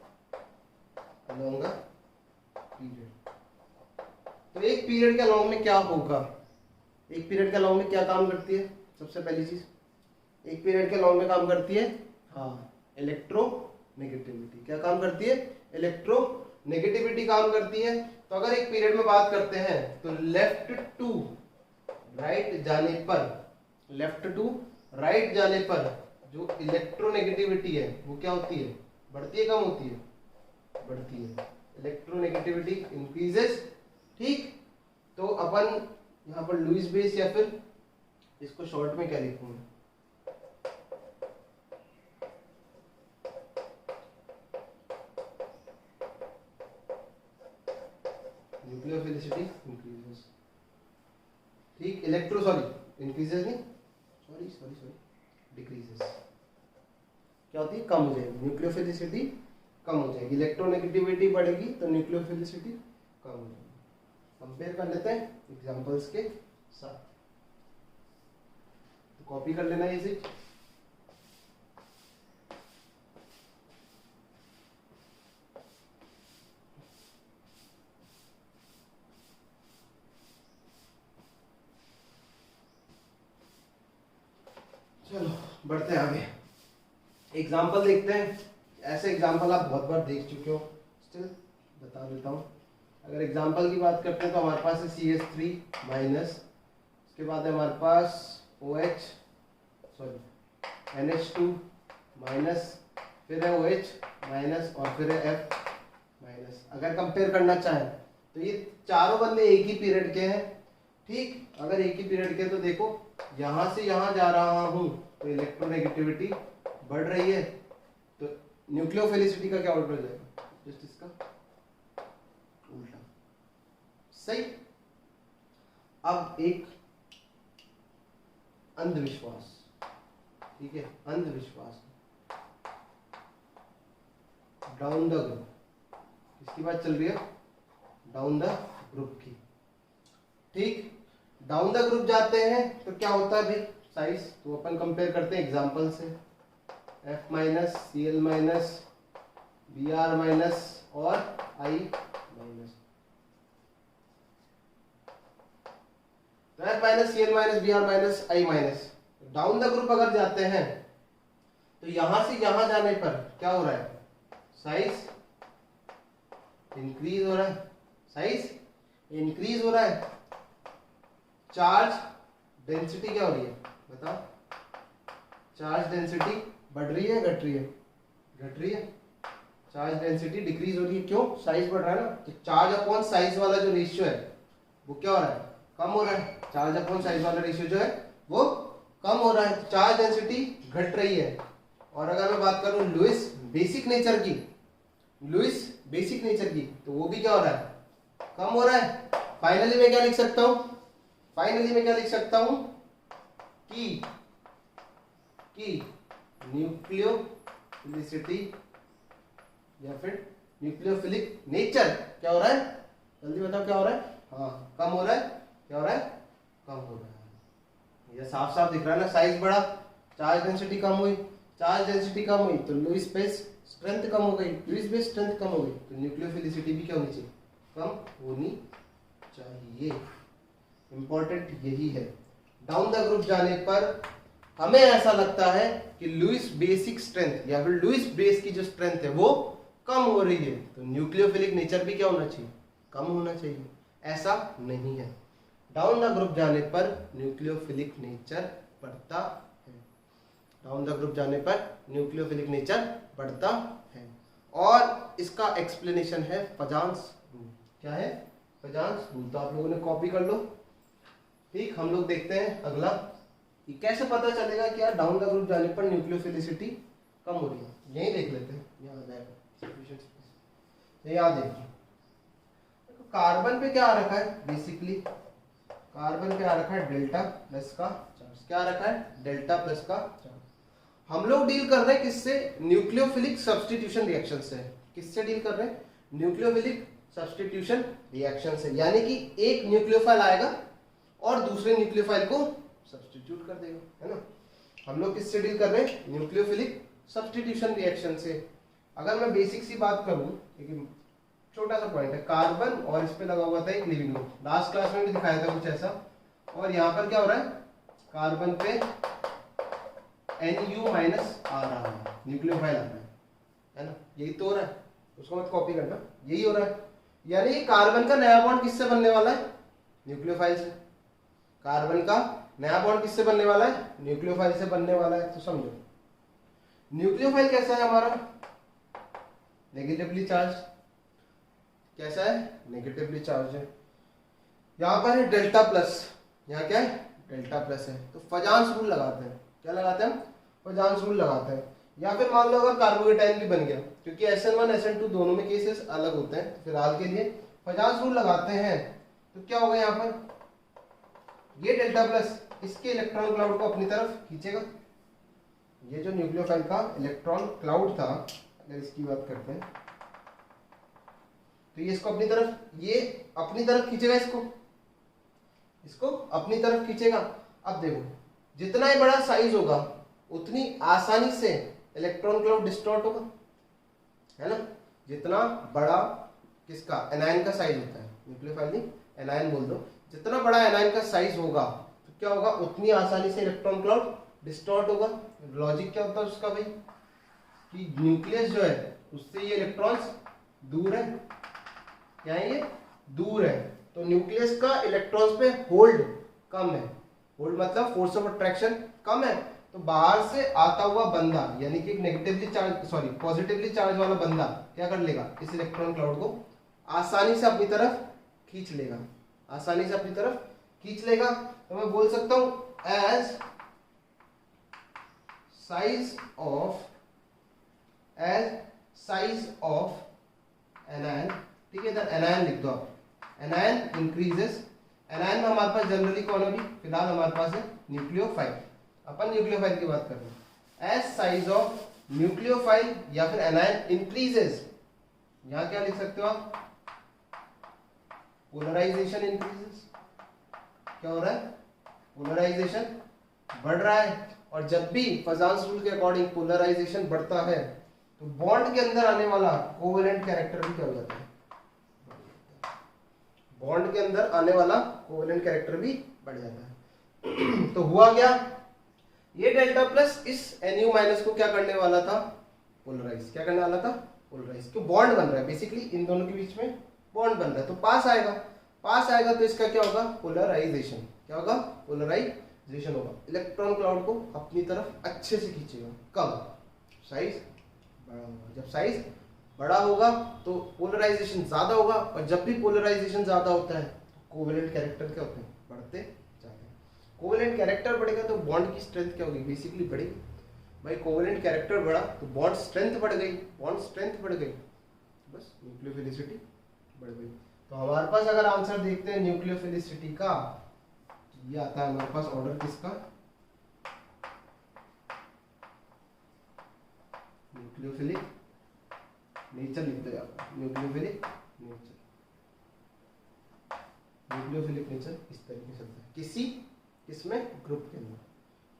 अलोंग अ पीरियड। तो एक पीरियड के अलोंग में क्या होगा? एक पीरियड के अलोंग में क्या काम करती है? सबसे पहली चीज, एक पीरियड के अलोंग में काम करती है, हाँ, इलेक्ट्रोनेगेटिविटी। क्या काम करती है? इलेक्ट्रोनेगेटिविटी काम करती है। तो अगर एक पीरियड में बात करते हैं तो लेफ्ट टू राइट जाने पर जो इलेक्ट्रोनेगेटिविटी है वो क्या होती है? बढ़ती है, कम होती है? बढ़ती है। Electronegativity increases. ठीक, तो अपन यहाँ पर लुईस बेस, या फिर इसको शॉर्ट में क्या लिखूंगा? Nucleophilicity increases. ठीक, इंक्रीजेस नहीं, सॉरी डिक्रीजेस। क्या होती है? कम हो जाएगी। न्यूक्लियोफिलिसिटी कम हो जाएगी, इलेक्ट्रोनेगेटिविटी बढ़ेगी तो न्यूक्लियोफिलिसिटी कम हो जाएगी। कंपेयर कर लेते हैं एग्जांपल्स के साथ। तो कॉपी कर लेना इसे। चलो बढ़ते हैं आगे, एग्जाम्पल देखते हैं। ऐसे एग्जाम्पल आप बहुत बार देख चुके हो, स्टिल बता देता हूँ। अगर एग्जाम्पल की बात करते हैं तो हमारे पास है CH3 माइनस, उसके बाद है हमारे पास NH2 माइनस, फिर है OH माइनस और फिर है F माइनस। अगर कंपेयर करना चाहें तो ये चारों बंदे एक ही पीरियड के हैं। ठीक, अगर एक ही पीरियड के तो देखो यहां से यहां जा रहा हूं तो इलेक्ट्रोनेगेटिविटी बढ़ रही है, तो न्यूक्लियोफिलिसिटी का क्या ऑर्डर हो जाएगा? जस्ट इसका उल्टा। सही। अब एक अंधविश्वास, ठीक है, अंधविश्वास डाउन द ग्रुप। किसकी बात चल रही है? डाउन द ग्रुप की। ठीक, डाउन द ग्रुप जाते हैं तो क्या होता है भाई? साइज। तो अपन कंपेयर करते हैं एग्जांपल से, F minus, Cl minus, Br minus और I माइनस। तो F minus, Cl minus, Br minus, I minus. Down the group अगर जाते हैं तो यहां से यहां जाने पर क्या हो रहा है? साइज इंक्रीज हो रहा है, साइज इंक्रीज हो रहा है, चार्ज डेंसिटी क्या हो रही है बताओ, चार्ज डेंसिटी बढ़ रही है घट रही है, घट रही है, चार्ज डेंसिटी डिक्रीज हो रही है, क्यों, साइज बढ़ रहा है ना, तो चार्ज अपॉन साइज वाला जो रेशियो है वो क्या हो रहा है, कम हो रहा है, चार्ज अपॉन साइज वाला रेशियो जो है वो कम हो रहा है, चार्ज डेंसिटी घट रही है। और अगर मैं बात करूं लुईस बेसिक नेचर की, लुईस बेसिक नेचर की, तो वो भी क्या हो रहा है, कम हो रहा है। फाइनली मैं क्या लिख सकता हूं, फाइनली मैं क्या लिख सकता हूं कि न्यूक्लियोफिलिसिटी या फिर न्यूक्लियोफिलिक नेचर क्या हो रहा है, जल्दी बताओ क्या हो रहा है, हाँ कम हो रहा है, क्या हो रहा है, कम हो रहा है। ये साफ साफ दिख रहा है ना, साइज बढ़ा, चार्ज डेंसिटी कम हुई, चार्ज डेंसिटी कम हुई तो लुईस बेस स्ट्रेंथ कम हो गई, लुईस बेस स्ट्रेंथ कम हो गई तो न्यूक्लियोफिलिसिटी भी क्या होनी चाहिए, कम होनी चाहिए। इंपॉर्टेंट यही है। डाउन द ग्रुप जाने पर हमें ऐसा लगता है कि लुईस बेसिक स्ट्रेंथ या फिर लुईस बेस की जो स्ट्रेंथ है वो कम हो रही है, तो न्यूक्लियोफिलिक नेचर भी क्या होना चाहिए, कम होना चाहिए। ऐसा नहीं है, डाउन द ग्रुप जाने पर न्यूक्लियोफिलिक नेचर बढ़ता है, डाउन द ग्रुप जाने पर न्यूक्लियोफिलिक नेचर बढ़ता है। और इसका एक्सप्लेनेशन है फजान्स रूल। क्या है, फजान्स रूल, तो आप लोगों ने कॉपी कर लो। ठीक, हम लोग देखते हैं अगला कि कैसे पता चलेगा कि यार डाउन द ग्रुप जाने पर न्यूक्लियोफिलिसिटी कम हो रही है। यही देख लेते हैं, यहाँ आ जाएगा, यहाँ देखिए कार्बन पे क्या आ रखा है, बेसिकली कार्बन पे आ रखा है डेल्टा प्लस का चार्ज, क्या आ रखा है, डेल्टा प्लस का चार्ज। हम लोग डील कर रहे हैं किससे, न्यूक्लियोफिलिक सब्स्टिट्यूशन रिएक्शन से। किससे डील कर रहे हैं, न्यूक्लियोफिलिक सब्स्टिट्यूशन रिएक्शन से, यानी कि एक न्यूक्लियोफाइल आएगा और दूसरे न्यूक्लियोफाइल को सब्स्टिट्यूट कर देगा, है ना। हम लोग किससे डील कर रहे हैं, न्यूक्लियोफिलिक सब्स्टिट्यूशन रिएक्शन से। अगर मैं बेसिक सी बात करूं, एक छोटा सा पॉइंट है, कार्बन और इस पे लगा हुआ था एक लिविंग ग्रुप, लास्ट क्लास में भी दिखाया था कुछ ऐसा, और यहाँ पर क्या हो रहा है, कार्बन पे Nu माइनस आ रहा है, न्यूक्लियोफाइल आ रहा है ना, यही तो हो रहा है, उसको मत कॉपी करना, यही हो रहा है। यानी कार्बन का नया बॉन्ड किससे बनने वाला है, न्यूक्लियोफाइल से। कार्बन का नया बॉन्ड किससे बनने वाला है, न्यूक्लियोफाइल से बनने वाला है। तो समझो न्यूक्लियोफाइल कैसा है हमारा, नेगेटिवली चार्ज, कैसा है, नेगेटिवली चार्ज है। यहाँ पर है डेल्टा प्लस, यहाँ क्या है, डेल्टा प्लस है। तो फजान्स रूल लगाते हैं, क्या लगाते हैं, फजान्स रूल लगाते हैं। या फिर मान लो अगर कार्बोकेटाइन भी बन गया, क्योंकि SN1 SN2 दोनों में केसेस अलग होते हैं, तो फिलहाल के लिए फजान्स रूल लगाते हैं। तो क्या होगा, यहाँ पर ये डेल्टा प्लस इसके इलेक्ट्रॉन क्लाउड को अपनी तरफ खींचेगा। ये जो न्यूक्लियोफाइल का इलेक्ट्रॉन क्लाउड था, अगर इसकी बात करते हैं तो ये इसको अपनी तरफ, ये अपनी तरफ खींचेगा, इसको अपनी तरफ खींचेगा। अब देखो जितना ही बड़ा साइज होगा उतनी आसानी से इलेक्ट्रॉन क्लाउड डिस्टॉर्ट होगा, है ना। जितना बड़ा किसका, एनायन का साइज होता है, न्यूक्लियोफाइल नहीं एनायन बोल दो, जितना बड़ा एनायन का साइज होगा तो क्या होगा, उतनी आसानी से इलेक्ट्रॉन क्लाउड डिस्टॉर्ट होगा। लॉजिक क्या होता है उसका भाई, कि न्यूक्लियस जो है उससे ये इलेक्ट्रॉन्स दूर है, क्या है ये, दूर है, तो न्यूक्लियस का इलेक्ट्रॉन्स पे होल्ड कम है, होल्ड मतलब फोर्स ऑफ अट्रैक्शन कम है। तो बाहर से आता हुआ बंदा, यानी कि negatively charge sorry positively charge वाला बंदा क्या कर लेगा, इस इलेक्ट्रॉन क्लाउड को आसानी से अपनी तरफ खींच लेगा, आसानी से अपनी तरफ खींच लेगा। तो मैं बोल सकता हूं एज साइज ऑफ एनायन, ठीक है, इधर एनायन लिख दो आप, एनायन इंक्रीजेस। एनायन में हमारे पास जनरली कौन है, अभी फिलहाल हमारे पास है न्यूक्लियोफाइल, अपन न्यूक्लियोफाइल की बात कर रहे हैं। एज साइज ऑफ न्यूक्लियोफाइल या फिर एनायन इंक्रीजेस, यहां क्या लिख सकते हो आप, पोलराइजेशन इंक्रीजेस। क्या हो रहा है, पोलराइजेशन बढ़ रहा है। और जब भी फजान्स रूल के अकॉर्डिंग पोलराइजेशन बढ़ता है तो बॉन्ड के अंदर आने वाला कोवेलेंट कैरेक्टर भी क्या हो जाता है, बॉन्ड के अंदर आने वाला कोवेलेंट कैरेक्टर भी बढ़ जाता है। तो हुआ क्या, ये डेल्टा प्लस इस Nu माइनस को क्या करने वाला था, पोलराइज, क्या करने वाला था, पोलराइज। क्यों, बॉन्ड बन रहा है, बेसिकली इन दोनों के बीच में बॉन्ड बन रहा है, तो पास आएगा। पास आएगा तो इसका क्या होगा, पोलराइजेशन। क्या होगा, पोलराइजेशन होगा। इलेक्ट्रॉन क्लाउड को अपनी तरफ अच्छे से खींचेगा। कब, साइज बड़ा होगा। जब साइज बड़ा होगा तो पोलराइजेशन ज्यादा होगा, और जब भी पोलराइजेशन ज्यादा होता है तो कोवेलेंट कैरेक्टर क्या होते हैं, बढ़ते जाते हैं। कोवेलेंट कैरेक्टर बढ़ेगा तो बॉन्ड की स्ट्रेंथ क्या होगी, बेसिकली बढ़ेगी। भाई कोवेलेंट कैरेक्टर बढ़ा तो बॉन्ड स्ट्रेंथ बढ़ गई, बॉन्ड स्ट्रेंथ बढ़ गई, बस न्यूक्लियोफिलिसिटी बढ़ गई। तो हमारे पास अगर आंसर देखते हैं न्यूक्लियोफिलिसिटी का, ये आता है हमारे पास ऑर्डर किसका, न्यूक्लियोफिलिक नेचर लिखते जाता है। न्यूक्लियोफिलिक नेचर, न्यूक्लियोफिलिक नेचर इस तरीके से होता है किसी, किसमें, ग्रुप के अंदर,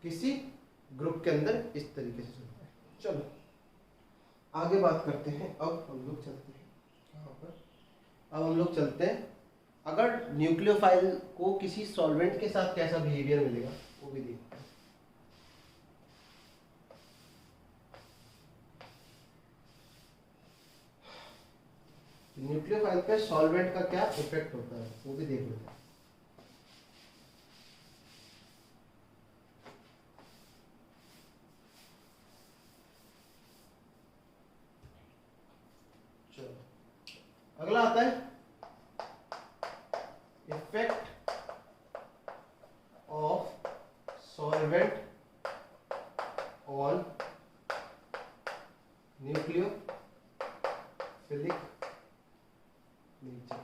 किसी ग्रुप के अंदर इस तरीके से चलता है। चलो आगे बात करते हैं। अब हम लोग चलते हैं कहाँ पर, अब हम लोग चलते हैं अगर न्यूक्लियोफाइल को किसी सॉल्वेंट के साथ कैसा बिहेवियर मिलेगा वो भी देखते हैं। न्यूक्लियोफाइल पे सॉल्वेंट का क्या इफेक्ट होता है वो भी देख लेते हैं। चलो अगला आता है effect of solvent on nucleophilic nature.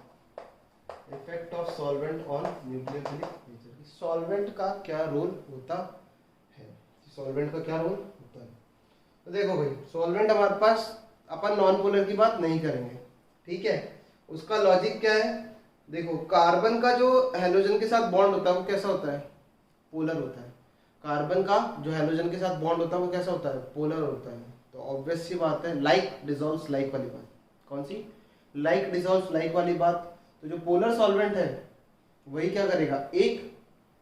Effect of solvent on nucleophilic nature, solvent का क्या रोल होता है, सॉल्वेंट का क्या रोल होता है। तो देखो भाई सॉल्वेंट हमारे पास, अपन नॉन पोलर की बात नहीं करेंगे, ठीक है। उसका लॉजिक क्या है, देखो कार्बन का जो हेलोजन के साथ बॉन्ड होता है वो कैसा होता है, पोलर होता है। कार्बन का जो हेलोजन के साथ बॉन्ड होता है वो कैसा होता है, पोलर होता है। तो ऑब्वियस सी बात है, लाइक डिसॉल्व्स लाइक वाली बात। कौन सी, लाइक डिसॉल्व्स लाइक वाली बात। तो जो पोलर सॉल्वेंट है वही क्या करेगा, एक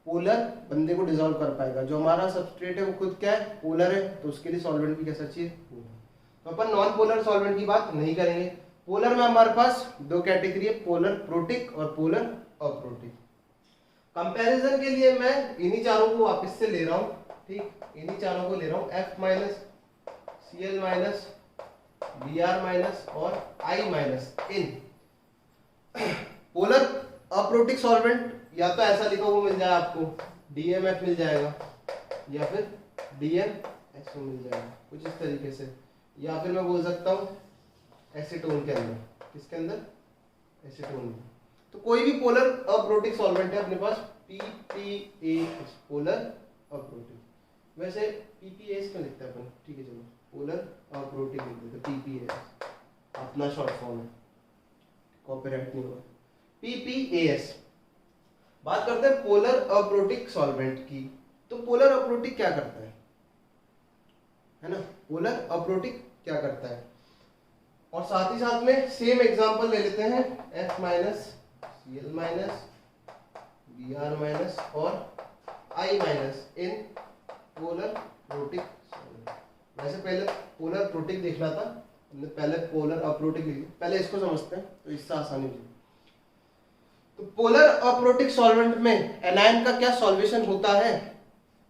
पोलर बंदे को डिसॉल्व कर पाएगा। जो हमारा सबस्ट्रेट है वो खुद क्या है, पोलर है, तो उसके लिए सॉल्वेंट भी कैसा चाहिए, पोलर। तो अपन नॉन पोलर सॉल्वेंट की बात नहीं करेंगे। पोलर में हमारे पास दो कैटेगरी है, पोलर प्रोटिक और पोलर अप्रोटिक। कंपैरिजन के लिए मैं इन्हीं चारों को वापस से ले रहा हूं, ठीक, इन्हीं चारों को ले रहा हूं, F minus, Cl minus, Br minus और I minus. In polar aprotic solvent या तो ऐसा लिखो वो मिल जाए आपको, DMF मिल जाएगा, या फिर DMSO मिल जाएगा, कुछ इस तरीके से। या फिर मैं बोल सकता हूँ एसीटोन के अंदर, किसके अंदर, एसीटोन में। तो कोई भी पोलर अप्रोटिक सॉल्वेंट है अपने पास, PPAS, पोलर अप्रोटिक। वैसे PPAS क्यों लिखते हैं अपन, ठीक है चलो पोलर अप्रोटिक लिख देते, PPAS अपना शॉर्ट फॉर्म है, कॉपीराइट नहीं हुआ। PPAS। बात करते हैं पोलर अप्रोटिक सॉल्वेंट की। तो पोलर अप्रोटिक क्या करता है ना, पोलर अप्रोटिक क्या करता है, और साथ ही साथ में सेम एग्जांपल ले लेते हैं, F minus, Cl minus, Br minus और I minus in polar protic solvent. वैसे पहले पोलर प्रोटिक देखना था हमने, पहले पोलर अप्रोटिक लिख, पहले इसको समझते हैं तो इससे आसानी होगी। तो पोलर अप्रोटिक सॉल्वेंट में एनायन का क्या सॉल्वेशन होता है,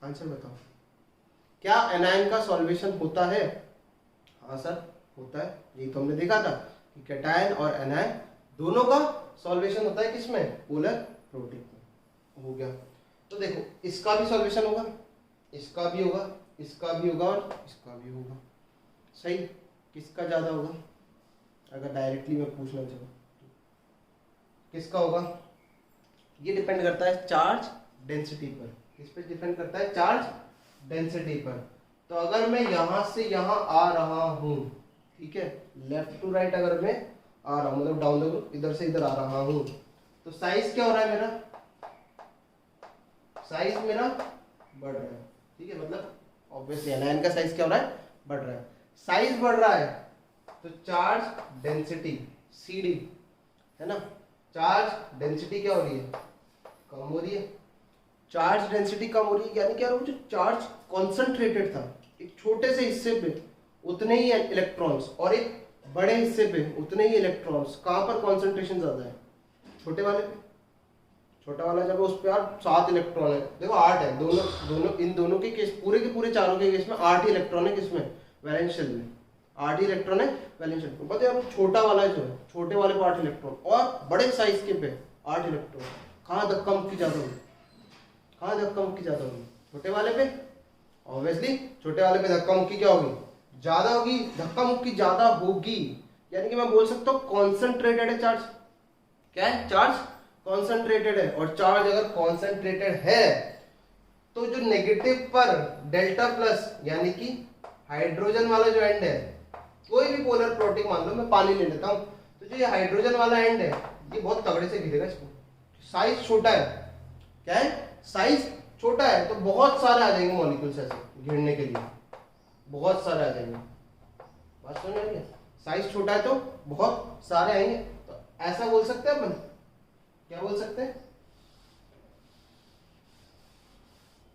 आंसर बताओ, क्या एनायन का सॉल्वेशन होता है। हाँ सर होता है, यही तो हमने देखा था कि कैटायन और एनायन दोनों का सॉल्वेशन होता है किसमें, पोलर प्रोटिक में। हो गया। तो देखो इसका भी सॉल्वेशन होगा, इसका भी होगा, इसका भी होगा और इसका भी होगा, सही। किसका ज्यादा होगा, अगर डायरेक्टली मैं पूछना चाहूँ किसका होगा, ये डिपेंड करता है चार्ज डेंसिटी पर। किस पे डिपेंड करता है, चार्ज डेंसिटी पर। तो अगर मैं यहां से यहां आ रहा हूं, ठीक है, लेफ्ट टू राइट अगर मैं आ रहा हूं, मतलब डाउन द ग्रुप इधर से इधर आ रहा हूं, तो साइज क्या हो रहा है मेरा, साइज मेरा बढ़ रहा है, ठीक है। मतलब ऑब्वियसली एनायन का साइज क्या हो रहा है, बढ़ रहा है। साइज बढ़ रहा है तो चार्ज डेंसिटी CD है ना, चार्ज डेंसिटी क्या हो रही है, कम हो रही है। चार्ज डेंसिटी कम हो रही है यानी क्या, जो चार्ज कॉन्सेंट्रेटेड था एक छोटे से हिस्से पे उतने ही इलेक्ट्रॉन्स, और एक बड़े हिस्से पे उतने ही इलेक्ट्रॉन्स, कहां पर कॉन्सेंट्रेशन ज्यादा है, छोटे वाले पे, छोटा वाला जब है उस पे यार 7 इलेक्ट्रॉन है, देखो 8 है, दोनों दोनों इन दोनों के केस, पूरे के पूरे चारों के केस में 8 ही इलेक्ट्रॉन है, किसमें, वैलेंस शेल में 8 ही इलेक्ट्रॉन है वैलेंस शेल में। पता है यार छोटा वाला जो है, छोटे वाले पे 8 इलेक्ट्रॉन और बड़े साइज के पे 8 इलेक्ट्रॉन, कहाँ धक्का मुक्की ज्यादा होगी, कहाँ धक्का मुक्की ज्यादा होगी, छोटे वाले पे। ऑब्वियसली छोटे वाले पे धक्का मुक्की क्या होगी, ज्यादा होगी, धक्का मुक्की ज्यादा होगी, यानी कि मैं बोल सकता हूँ कॉन्सेंट्रेटेड है चार्ज। क्या है, चार्ज कॉन्सेंट्रेटेड है, और चार्ज अगर कॉन्सेंट्रेटेड है तो जो नेगेटिव पर डेल्टा प्लस यानी कि हाइड्रोजन वाला जो एंड है, कोई भी पोलर प्लॉटिंग मान लो, मैं पानी ले लेता हूं, तो जो ये हाइड्रोजन वाला एंड है ये बहुत तगड़े से घिरेगा इसको, साइज छोटा है, क्या है, साइज छोटा है, तो बहुत सारे आ जाएंगे मॉलिक्यूल्स ऐसे घिरने के लिए, बहुत सारे आ जाएंगे। बात समझ आ रही है, साइज छोटा है तो बहुत सारे आएंगे, तो ऐसा बोल सकते हैं अपन, क्या बोल सकते हैं,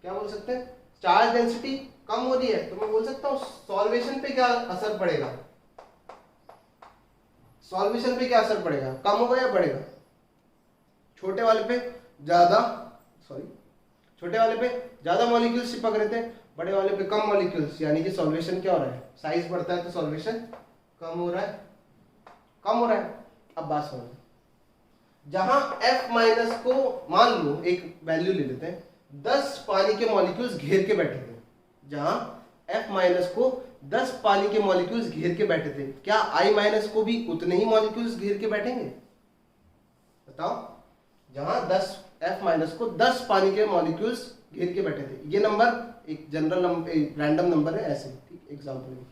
क्या बोल सकते हैं, चार्ज डेंसिटी कम हो रही है तो मैं बोल सकता हूं सॉल्वेशन पे क्या असर पड़ेगा, सॉल्वेशन पे क्या असर पड़ेगा, कम होगा या बढ़ेगा, छोटे वाले पे ज्यादा, सॉरी छोटे वाले पे ज्यादा मॉलिक्यूल्स चिपक रहे थे, बड़े वाले पे कम मॉलिक्यूल्स, यानी कि सॉल्वेशन क्या हो रहा है, साइज बढ़ता है तो सॉल्वेशन कम हो रहा है, कम हो रहा है। अब बात समझो, जहां F माइनस को मान लो एक वैल्यू ले लेते हैं, 10 पानी के मॉलिक्यूल्स घेर के बैठे थे, जहां F माइनस को 10 पानी के मॉलिक्यूल्स घेर के बैठे थे, क्या I माइनस को भी उतने ही मॉलिक्यूल्स घेर के बैठेंगे, बताओ। जहां 10 F माइनस को 10 पानी के मॉलिक्यूल्स घेर के बैठे थे, ये नंबर एक जनरल नंबर, रैंडम नंबर है ऐसे, ठीक, एग्जांपल में,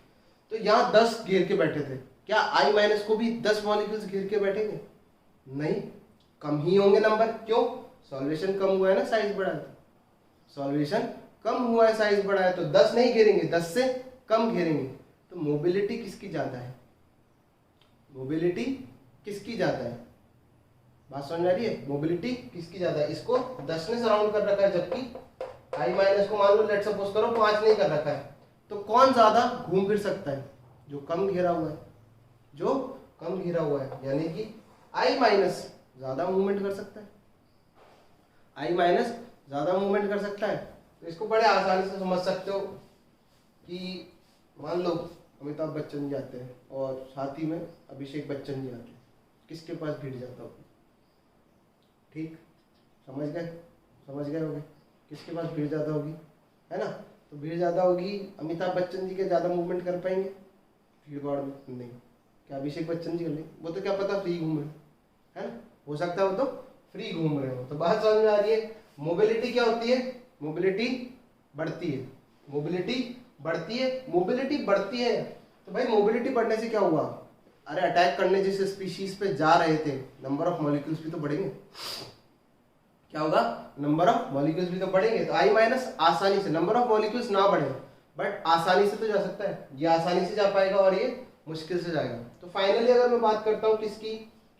तो यहां 10 घेर के बैठे थे, क्या I माइनस को भी 10 मॉलिक्यूल्स घेर के बैठेंगे, नहीं, कम ही होंगे नंबर, क्यों, सॉल्वेशन कम हुआ है ना, साइज बढ़ा है, सॉल्वेशन कम हुआ है, साइज बढ़ा है, तो 10 नहीं घेरेंगे, 10 से कम घेरेंगे, तो मोबिलिटी किसकी ज्यादा है, मोबिलिटी किसकी ज्यादा है, बात समझ आ रही है, मोबिलिटी किसकी ज्यादा है, इसको 10 ने सराउंड कर रखा है, जबकि I माइनस को मान लो लेट सपोज करो 5 नहीं कर रखा है, तो कौन ज्यादा घूम फिर सकता है, जो कम घेरा हुआ है, जो कम घेरा हुआ है, यानी कि I माइनस ज्यादा मूवमेंट कर सकता है, I माइनस ज्यादा मूवमेंट कर सकता है। तो इसको बड़े आसानी से समझ सकते हो कि मान लो अमिताभ बच्चन जी आते हैं और साथ ही में अभिषेक बच्चन जी आते हैं, किसके पास भीड़ जाता होगी, ठीक, समझ गए, समझ गए होगे, किसके पास भीड़ ज्यादा होगी, है ना, तो भीड़ ज्यादा होगी, अमिताभ बच्चन जी के ज्यादा मूवमेंट कर पाएंगे भीड़ भाड़ में, नहीं, क्या अभिषेक बच्चन जी कर लेंगे, वो तो क्या पता फ्री घूम रहे है ना, हो सकता है वो तो फ्री घूम रहे हो। तो बात समझ में आ रही है, मोबिलिटी क्या होती है, मोबिलिटी बढ़ती है, मोबिलिटी बढ़ती है, मोबिलिटी बढ़ती है, तो भाई मोबिलिटी बढ़ने से क्या हुआ, अरे अटैक करने जिस स्पीशीज पे जा रहे थे, नंबर ऑफ मॉलिक्यूल्स भी तो बढ़ेंगे, क्या होगा, नंबर ऑफ मॉलिक्यूल्स भी तो बढ़ेंगे, तो I माइनस आसानी से, नंबर ऑफ मॉलिक्यूल्स ना बढ़े बट आसानी से तो जा सकता है, ये आसानी से जा पाएगा और ये मुश्किल से जाएगा। तो फाइनली अगर मैं बात करता हूँ किसकी,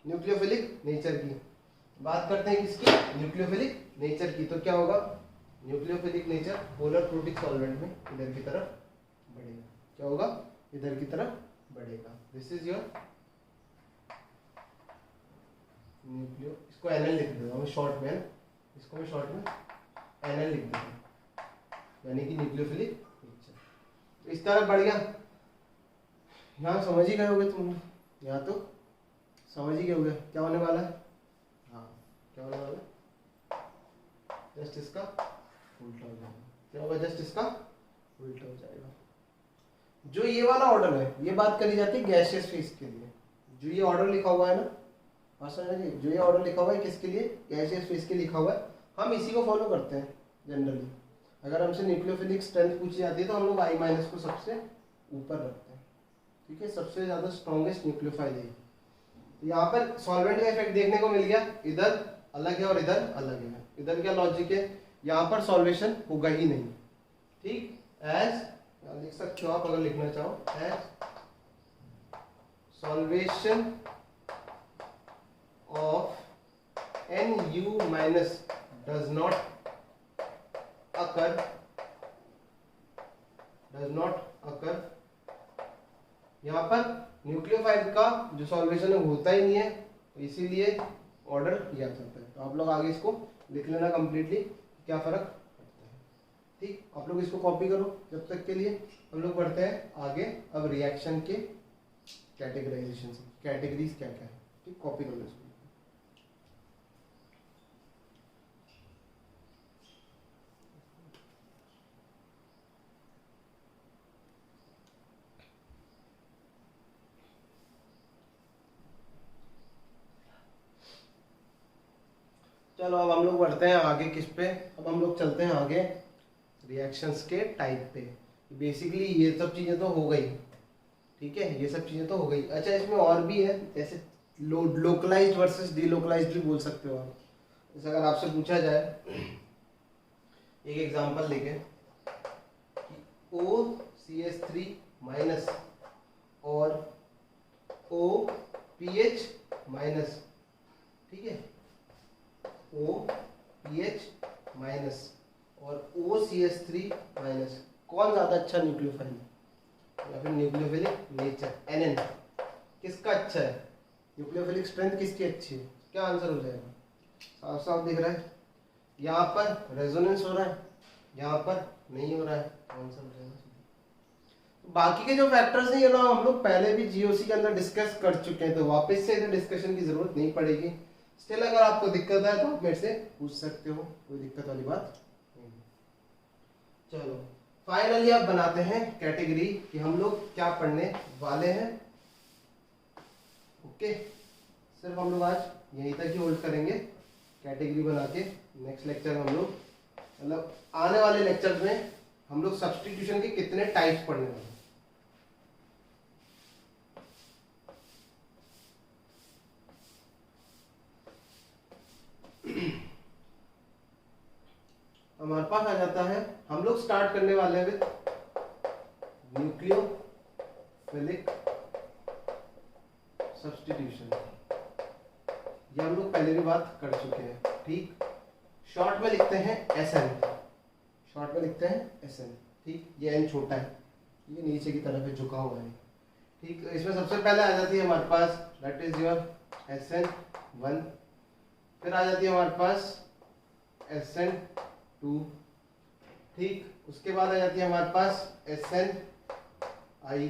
न्यूक्लियोफिलिक नेचर की, बात करते हैं किसकी, न्यूक्लियोफिलिक नेचर की, तो क्या होगा, nucleophilic nature polar protic solvent में इधर की तरफ बढ़ेगा, क्या होगा, इधर की तरफ बढ़ेगा, दिस इज योर न्यूक्लियो, इसको NL लिख देता हूँ शॉर्ट में, इसको मैं शॉर्ट में NL लिख देता हूँ, यानी कि न्यूक्लियोफिलिक नेचर, तो इस तरफ बढ़ गया, यहाँ समझ ही गए होगे तुम, यहाँ तो समझ ही गए होगे क्या होने वाला है, हाँ क्या होने वाला है, जस्ट इसका उल्टा हो जाएगा, क्या होगा, जस्ट इसका उल्टा हो जाएगा। जो ये वाला ऑर्डर है, ये बात करी जाती है गैसियस फेज के लिए, जो ये ऑर्डर लिखा हुआ है ना, जो ये ऑर्डर लिखा हुआ है किसके लिए, गैसियस फेज के लिखा हुआ है, हम इसी को फॉलो करते हैं जनरली। अगर हमसे न्यूक्लियोफिलिक स्ट्रेंथ पूछी जाती है तो हम लोग I माइनस को सबसे ऊपर रखते हैं, ठीक है, सबसे ज्यादा स्ट्रॉन्गेस्ट न्यूक्लियोफाइल है। तो यहाँ पर सॉल्वेंट का इफेक्ट देखने को मिल गया, इधर अलग है और इधर अलग है, इधर क्या लॉजिक है, यहाँ पर सॉल्वेशन होगा ही नहीं, ठीक, एज लिख सकते हो आप अगर लिखना चाहो, as solvation of Nu minus does not occur, यहाँ पर न्यूक्लियोफाइल का जो सॉल्वेशन है होता ही नहीं है, तो इसीलिए ऑर्डर ये आ जाता है। तो आप लोग आगे इसको लिख लेना कंप्लीटली क्या फर्क पड़ता है। ठीक, आप लोग इसको कॉपी करो जब तक के लिए। हम लोग बढ़ते हैं आगे अब रिएक्शन के कैटेगराइजेशन से, कैटेगरीज क्या क्या है। ठीक, कॉपी कर लो इसको। चलो अब हम लोग बढ़ते हैं आगे किस पे, अब हम लोग चलते हैं आगे रिएक्शंस के टाइप पे। बेसिकली ये सब चीज़ें तो हो गई, ठीक है, ये सब चीज़ें तो हो गई। अच्छा, इसमें और भी है, जैसे लोकलाइज्ड वर्सेस डीलोकलाइज्ड भी बोल सकते हो आप। जैसे अगर आपसे पूछा जाए एक एग्जांपल लेके OCH3 माइनस और OPH माइनस, ठीक है, OPH माइनस और OCH3 माइनस, कौन ज़्यादा अच्छा न्यूक्लियोफाइल या फिर न्यूक्लियोफिलिक नेचर NN किसका अच्छा है, न्यूक्लियोफिलिक स्ट्रेंथ किसकी अच्छी है? क्या आंसर हो जाएगा? साफ साफ दिख रहा है, यहाँ पर रेजोनेंस हो रहा है, यहाँ पर नहीं हो रहा है, आंसर हो जाएगा। बाकी के जो फैक्टर्स हैं ये ना हम लोग पहले भी जीओसी के अंदर डिस्कस कर चुके हैं, तो वापस से इधर डिस्कशन की जरूरत नहीं पड़ेगी। स्टिल अगर आपको दिक्कत है तो आप मेरे से पूछ सकते हो, कोई दिक्कत वाली बात नहीं। चलो फाइनली आप बनाते हैं कैटेगरी कि हम लोग क्या पढ़ने वाले हैं। ओके, सिर्फ हम लोग आज यहीं तक ही होल्ड करेंगे कैटेगरी बना के। नेक्स्ट लेक्चर हम लोग मतलब आने वाले लेक्चर में हम लोग सब्स्टिट्यूशन के कितने टाइप्स पढ़ने वाले हैं। हमारे पास आ जाता है, हम लोग स्टार्ट करने वाले हैं विद न्यूक्लियोफिलिक सब्स्टिट्यूशन। ये हम लोग पहले भी बात कर चुके हैं, ठीक। शॉर्ट में लिखते हैं SN, शॉर्ट में लिखते हैं SN, ठीक। ये N छोटा है, ये नीचे की तरफ है, झुका हुआ है, ठीक। इसमें सबसे पहले आ जाती है हमारे पास दैट इज योर SN1, फिर आ जाती है हमारे पास SN2, ठीक। उसके बाद आ जाती है हमारे पास SNI,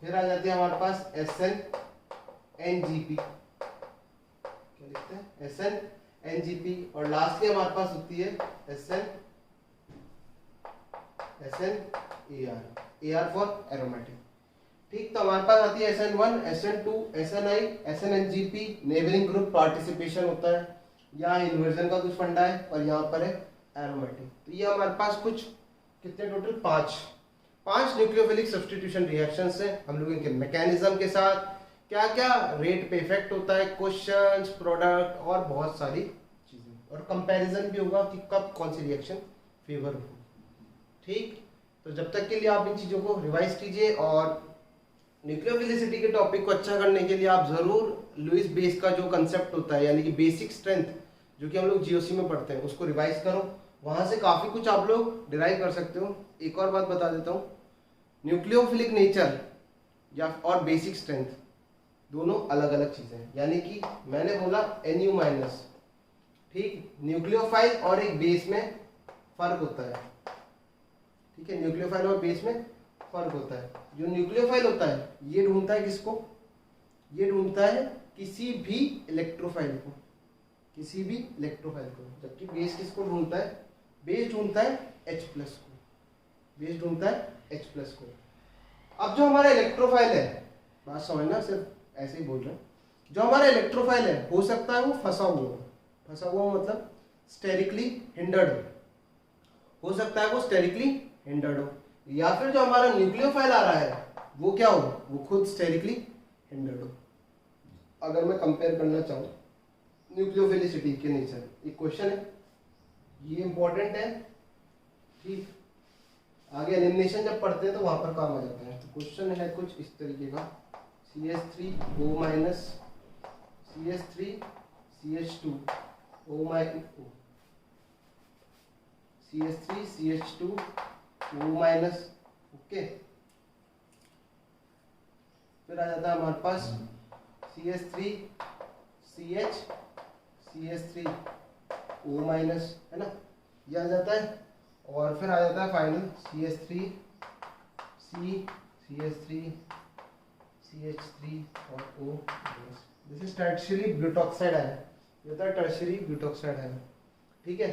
फिर आ जाती है हमारे पास SNNGP, क्या लिखते हैं SNNGP, और लास्टली हमारे पास होती है SNAR, AR फॉर एरोमेटिक, ठीक। तो हमारे पास आती है SN1, SN2, SNI, SNNGP, neighbouring group participation होता है, यहाँ इन्वर्जन का कुछ फंडा है और यहाँ पर है एरोमेटिक। तो ये हमारे पास कुछ कितने टोटल पांच न्यूक्लियोफिलिक सब्स्टिट्यूशन रिएक्शंस हैं। हम लोग इनके मैकेनिज्म के साथ क्या क्या रेट पे इफेक्ट होता है, क्वेश्चंस, प्रोडक्ट और बहुत सारी चीजें, और कंपैरिजन भी होगा कि कब कौन सी रिएक्शन फेवर हो, ठीक। तो जब तक के लिए आप इन चीजों को रिवाइज कीजिए, और न्यूक्लियोफिलिसिटी के टॉपिक को अच्छा करने के लिए आप जरूर लुईस बेस का जो कंसेप्ट होता है यानी कि बेसिक स्ट्रेंथ जो कि हम लोग जीओसी में पढ़ते हैं उसको रिवाइज करो, वहां से काफी कुछ आप लोग डिराइव कर सकते हो। एक और बात बता देता हूँ, न्यूक्लियोफिलिक नेचर या और बेसिक स्ट्रेंथ दोनों अलग अलग चीजें हैं, यानी कि मैंने बोला NU माइनस, ठीक। न्यूक्लियोफाइल और एक बेस में फर्क होता है, ठीक है, न्यूक्लियोफाइल और बेस में फर्क होता है। जो न्यूक्लियोफाइल होता है ये ढूंढता है किसको, ये ढूंढता है किसी भी इलेक्ट्रोफाइल को, किसी भी इलेक्ट्रोफाइल को, जबकि बेस किसको ढूंढता है, बेस ढूंढता है H प्लस को, बेस ढूंढता है H प्लस को। अब जो हमारा इलेक्ट्रोफाइल है, बात समझना, सिर्फ ऐसे ही बोल रहे हैं, जो हमारा इलेक्ट्रोफाइल है हो सकता है वो फंसा हुआ, फंसा हुआ मतलब स्टेरिकली हिंडर्ड हो सकता है वो स्टेरिकली हिंडर्ड हो, या फिर जो हमारा न्यूक्लियोफाइल आ रहा है वो क्या हो, वो खुद स्टेरिकली हिंडर्ड हो। अगर मैं कंपेयर करना चाहूँ न्यूक्लियोफिलिसिटी के नेचर, एक क्वेश्चन है, ये इंपॉर्टेंट है, ठीक। आगे एलिमिनेशन जब पढ़ते हैं तो वहां पर काम आ जाता है। तो क्वेश्चन है कुछ इस तरीके का, CH3O minus CH3 CH2 O minus CH3 CH2 O minus, okay. फिर आ जाता है हमारे पास CH3 CH CH3O माइनस, है ना, ये आ जाता है। और फिर आ जाता है फाइनल CH3 CH3 CH3 और O। This is tertiary butoxide है, ये होता है टर्शियरी ब्यूटॉक्साइड है, ठीक है।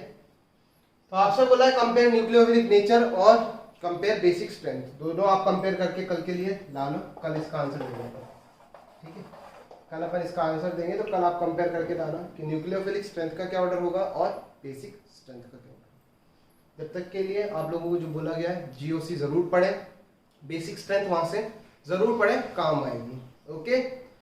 तो आपसे बोला है कंपेयर न्यूक्लियोफिलिक नेचर और कंपेयर बेसिक स्ट्रेंथ, दोनों आप कंपेयर करके कल के लिए ला लो, कल इसका आंसर देंगे, ठीक है। कल अपन इसका आंसर देंगे तो कल आप कंपेयर करके लाना कि न्यूक्लियोफिलिक स्ट्रेंथ का क्या ऑर्डर होगा और बेसिक स्ट्रेंथ का क्या ऑर्डर। जब तक के लिए आप लोगों को जो बोला गया है जीओसी जरूर पढ़े, बेसिक स्ट्रेंथ वहां से जरूर पढ़े, काम आएगी। ओके।